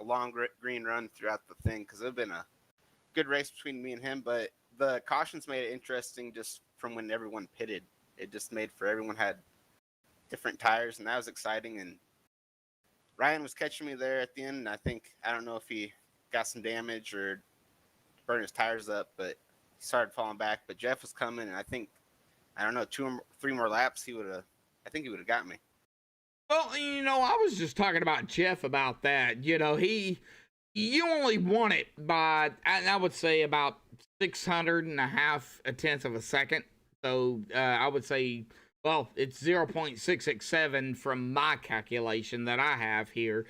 long green run throughout the thing, because it would have been a good race between me and him. But the cautions made it interesting just from when everyone pitted. It just made for everyone had different tires, and that was exciting. And Ryan was catching me there at the end. And I don't know if he got some damage or burned his tires up, but he started falling back. But Jeff was coming, and I don't know, 2 or 3 more laps, he would have got me. Well, you know, I was just talking about Jeff about that. You know, you only won it by, I would say, about 600.5 of a second. So I would say, well, it's 0.667 from my calculation that I have here.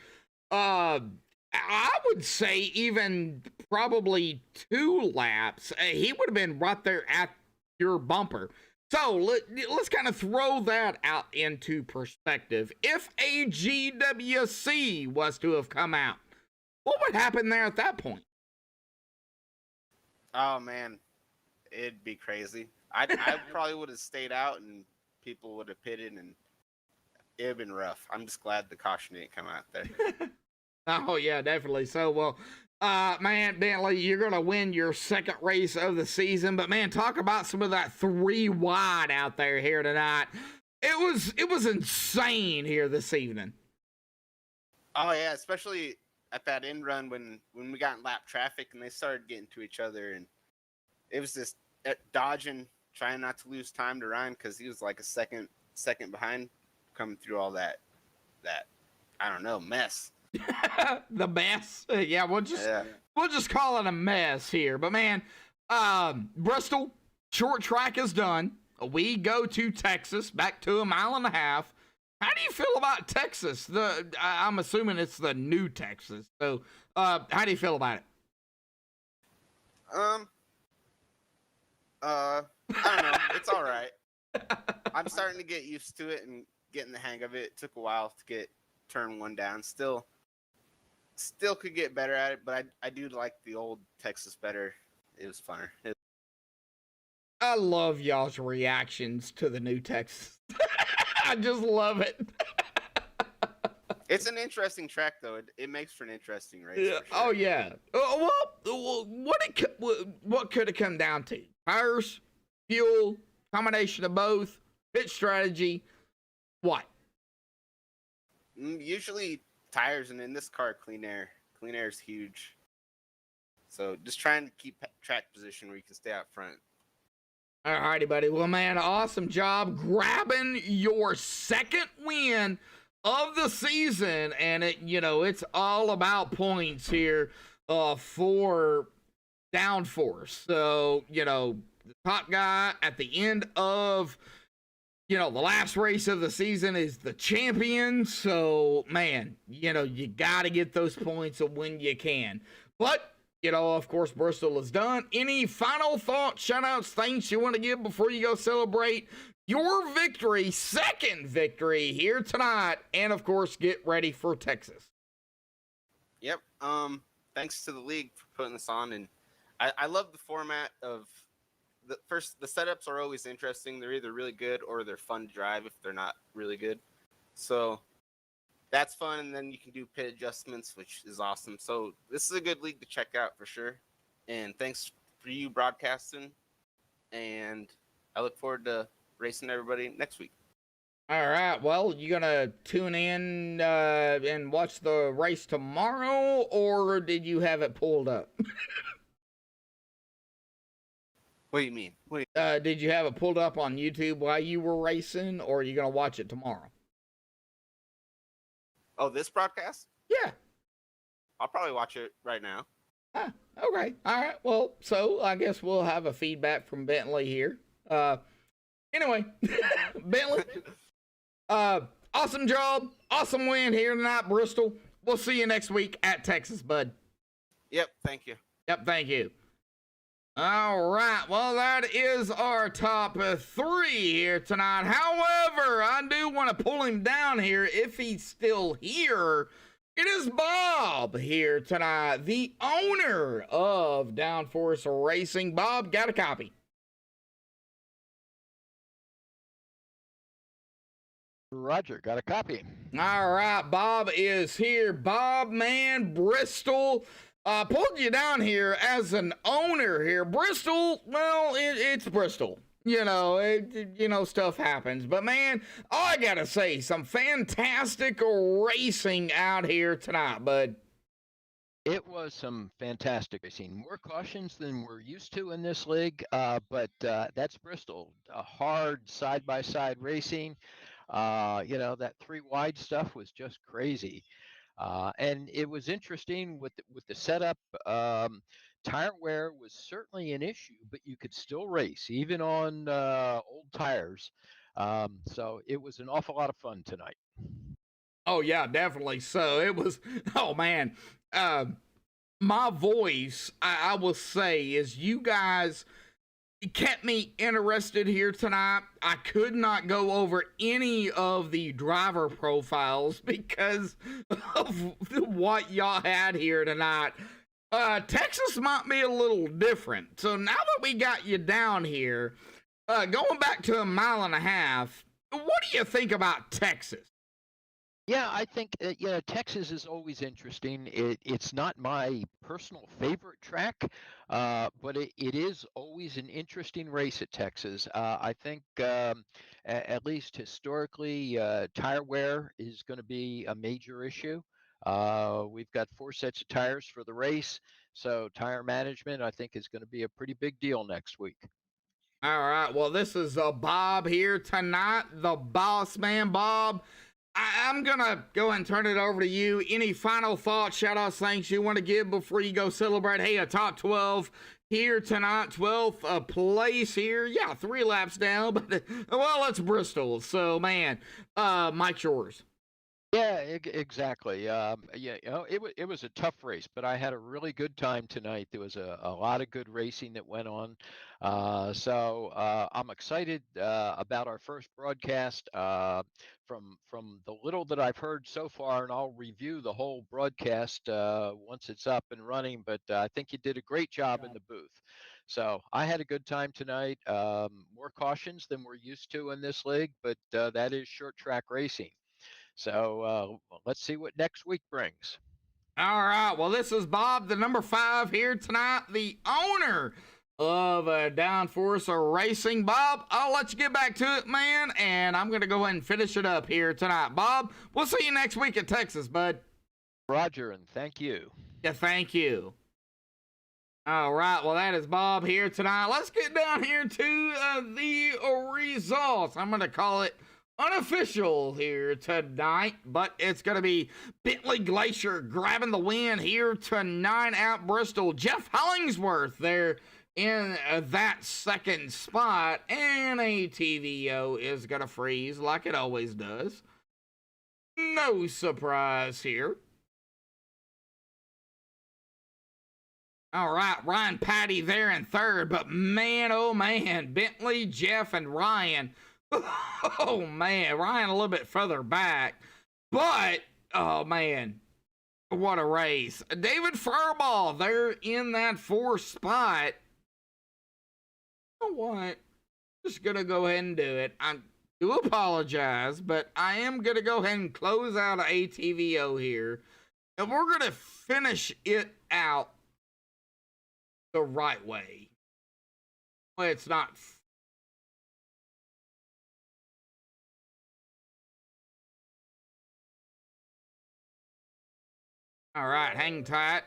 I would say even probably 2 laps, he would have been right there at your bumper. So let's kind of throw that out into perspective. If a GWC was to have come out, what would happen there at that point? Oh, man, it'd be crazy. I probably would have stayed out and people would have pitted, and it would have been rough. I'm just glad the caution didn't come out there. Oh, yeah, definitely. So, well, man, Bentley, you're going to win your second race of the season. But, man, talk about some of that 3 wide out there here tonight. It was insane here this evening. Oh, yeah, especially at that end run when we got in lap traffic and they started getting to each other. And it was just dodging, trying not to lose time to Ryan because he was like a second behind coming through all that I don't know, mess. The mess. Yeah, we'll just call it a mess here. But man, Bristol short track is done. We go to Texas, back to 1.5 miles. How do you feel about Texas? I'm assuming it's the new Texas. So, how do you feel about it? I don't know. It's all right. I'm starting to get used to it and getting the hang of it. It took a while to get turn 1 down. Still could get better at it, but I do like the old Texas better. It was funner. I love y'all's reactions to the new Texas. I just love it. It's an interesting track, though. It makes for an interesting race. Yeah. For sure. Oh, yeah. Well, what could it come down to? Tires, fuel, combination of both, pit strategy, what? Usually tires, and in this car, clean air. Clean air is huge. So just trying to keep track position where you can stay out front. All righty, buddy. Well, man, awesome job grabbing your second win of the season, and it's all about points here for DownForce. So, the top guy at the end of the last race of the season is the champion. So, man, you got to get those points when you can. But, of course, Bristol is done. Any final thoughts, shout-outs, things you want to give before you go celebrate your victory, second victory here tonight, and, of course, get ready for Texas? Yep. Thanks to the league for putting this on, and I love the format of the setups are always interesting. They're either really good or they're fun to drive if they're not really good. So that's fun, and then you can do pit adjustments, which is awesome. So this is a good league to check out for sure. And thanks for you broadcasting, and I look forward to racing everybody next week. All right. Well, you gonna tune in and watch the race tomorrow, or did you have it pulled up? What do you mean? Did you have it pulled up on YouTube while you were racing, or are you gonna watch it tomorrow? Oh, this broadcast? Yeah. I'll probably watch it right now. Okay. All right. Well, so I guess we'll have a feedback from Bentley here. Anyway, Bentley, awesome job. Awesome win here tonight, Bristol. We'll see you next week at Texas, bud. Yep. Thank you. Yep. Thank you. All right. Well, that is our top three here tonight. However, I do want to pull him down here if he's still here. It is Bob here tonight, the owner of DownForce Racing. Bob, got a copy? Roger, got a copy. All right, Bob is here. Bob, man, Bristol. Pulled you down here as an owner here. Bristol, well, it's Bristol. Stuff happens. But, man, I got to say, some fantastic racing out here tonight, bud. It was some fantastic racing. More cautions than we're used to in this league, but that's Bristol. Hard side-by-side racing. That three wide stuff was just crazy. And it was interesting with the setup. Tire wear was certainly an issue, but you could still race even on old tires. So it was an awful lot of fun tonight. Oh yeah, definitely. So it was. Oh man, my voice, I will say, is you guys kept me interested here tonight. I could not go over any of the driver profiles because of what y'all had here tonight. Texas might be a little different. So now that we got you down here, going back to a mile and a half, what do you think about Texas? Yeah, I think Texas is always interesting. It's not my personal favorite track, but it is always an interesting race at Texas. I think at least historically, tire wear is going to be a major issue. We've got 4 sets of tires for the race, so tire management I think is going to be a pretty big deal next week. All right. Well, this is Bob here tonight, the boss man, Bob. I'm going to go and turn it over to you. Any final thoughts, shout-outs, things you want to give before you go celebrate? Hey, a top 12 here tonight, 12th place here. Yeah, 3 laps down, but, well, it's Bristol. So, man, Mike's yours. Yeah, exactly. It was a tough race, but I had a really good time tonight. There was a lot of good racing that went on. So I'm excited about our first broadcast. From the little that I've heard so far, and I'll review the whole broadcast once it's up and running, but I think you did a great job in the booth. So I had a good time tonight. More cautions than we're used to in this league, but that is short track racing. So let's see what next week brings. All right. Well, this is Bob, the number 5 here tonight, the owner of DownForce Racing. Bob, I'll let you get back to it, man, and I'm going to go ahead and finish it up here tonight. Bob, we'll see you next week at Texas, bud. Roger, and thank you. Yeah, thank you. All right, well, that is Bob here tonight. Let's get down here to the results. I'm going to call it unofficial here tonight, but it's going to be Bentley Glacier grabbing the win here tonight at Bristol. Jeff Hollingsworth there in that second spot, and ATVO is going to freeze like it always does. No surprise here. All right, Ryan Patty there in third, but man, oh man, Bentley, Jeff, and Ryan. Oh man, Ryan a little bit further back, but oh man, what a race. David Furball there in that fourth spot. You know what? Just gonna go ahead and do it. I do apologize, but I am gonna go ahead and close out ATVO here, and we're gonna finish it out the right way. Well, it's not. All right, hang tight.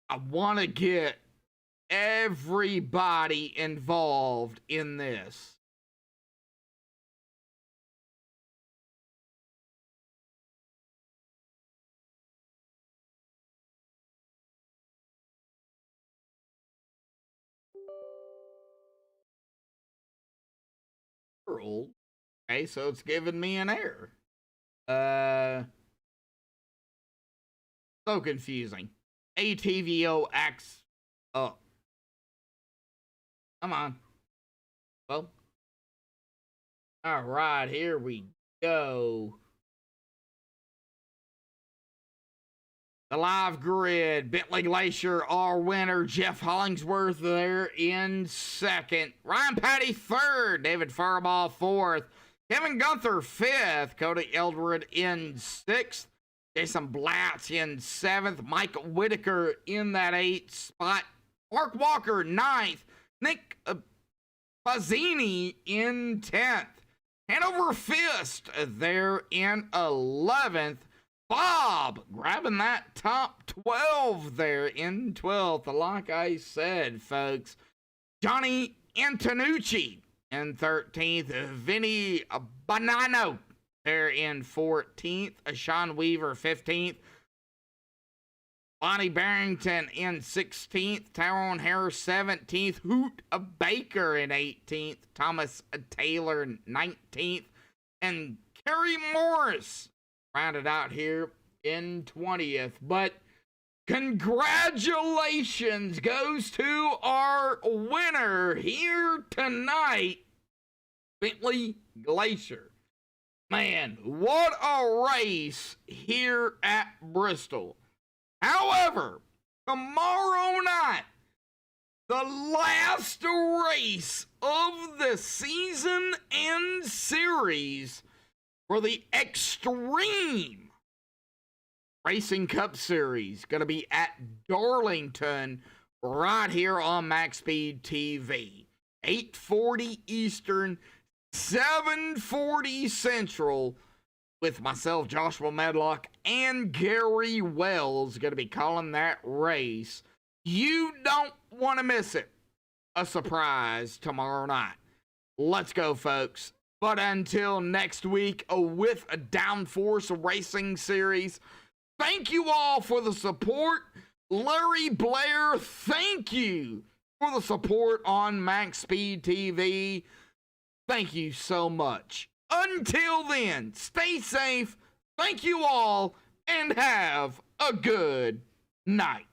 I want to get everybody involved in this. Okay, so it's giving me an error. So confusing. ATVO acts up. Come on. Well. All right, here we go. The live grid, Bentley Glacier, our winner. Jeff Hollingsworth there in second. Ryan Patty third. David Fireball fourth. Kevin Gunther fifth. Cody Eldred in sixth. Jason Blatz in seventh. Mike Whitaker in that eighth spot. Mark Walker ninth. Nick Bazzini in 10th. Hanover Fist there in 11th. Bob grabbing that top 12 there in 12th. Like I said, folks, Johnny Antonucci in 13th. Vinny Bonanno there in 14th. Sean Weaver 15th. Bonnie Barrington in 16th. Tyrone Harris 17th. Hoot Baker in 18th. Thomas Taylor 19th. And Kerry Morris rounded out here in 20th. But congratulations goes to our winner here tonight, Bentley Glacier. Man, what a race here at Bristol. However, tomorrow night, the last race of the season and series for the Extreme Racing Cup Series, going to be at Darlington right here on MaxspeedTV. 8:40 Eastern, 7:40 Central, with myself, Joshua Medlock, and Gary Wells going to be calling that race. You don't want to miss it. A surprise tomorrow night. Let's go, folks. But until next week with a DownForce Racing Series, thank you all for the support. Larry Blair, thank you for the support on MaxspeedTV. Thank you so much. Until then, stay safe. Thank you all and have a good night.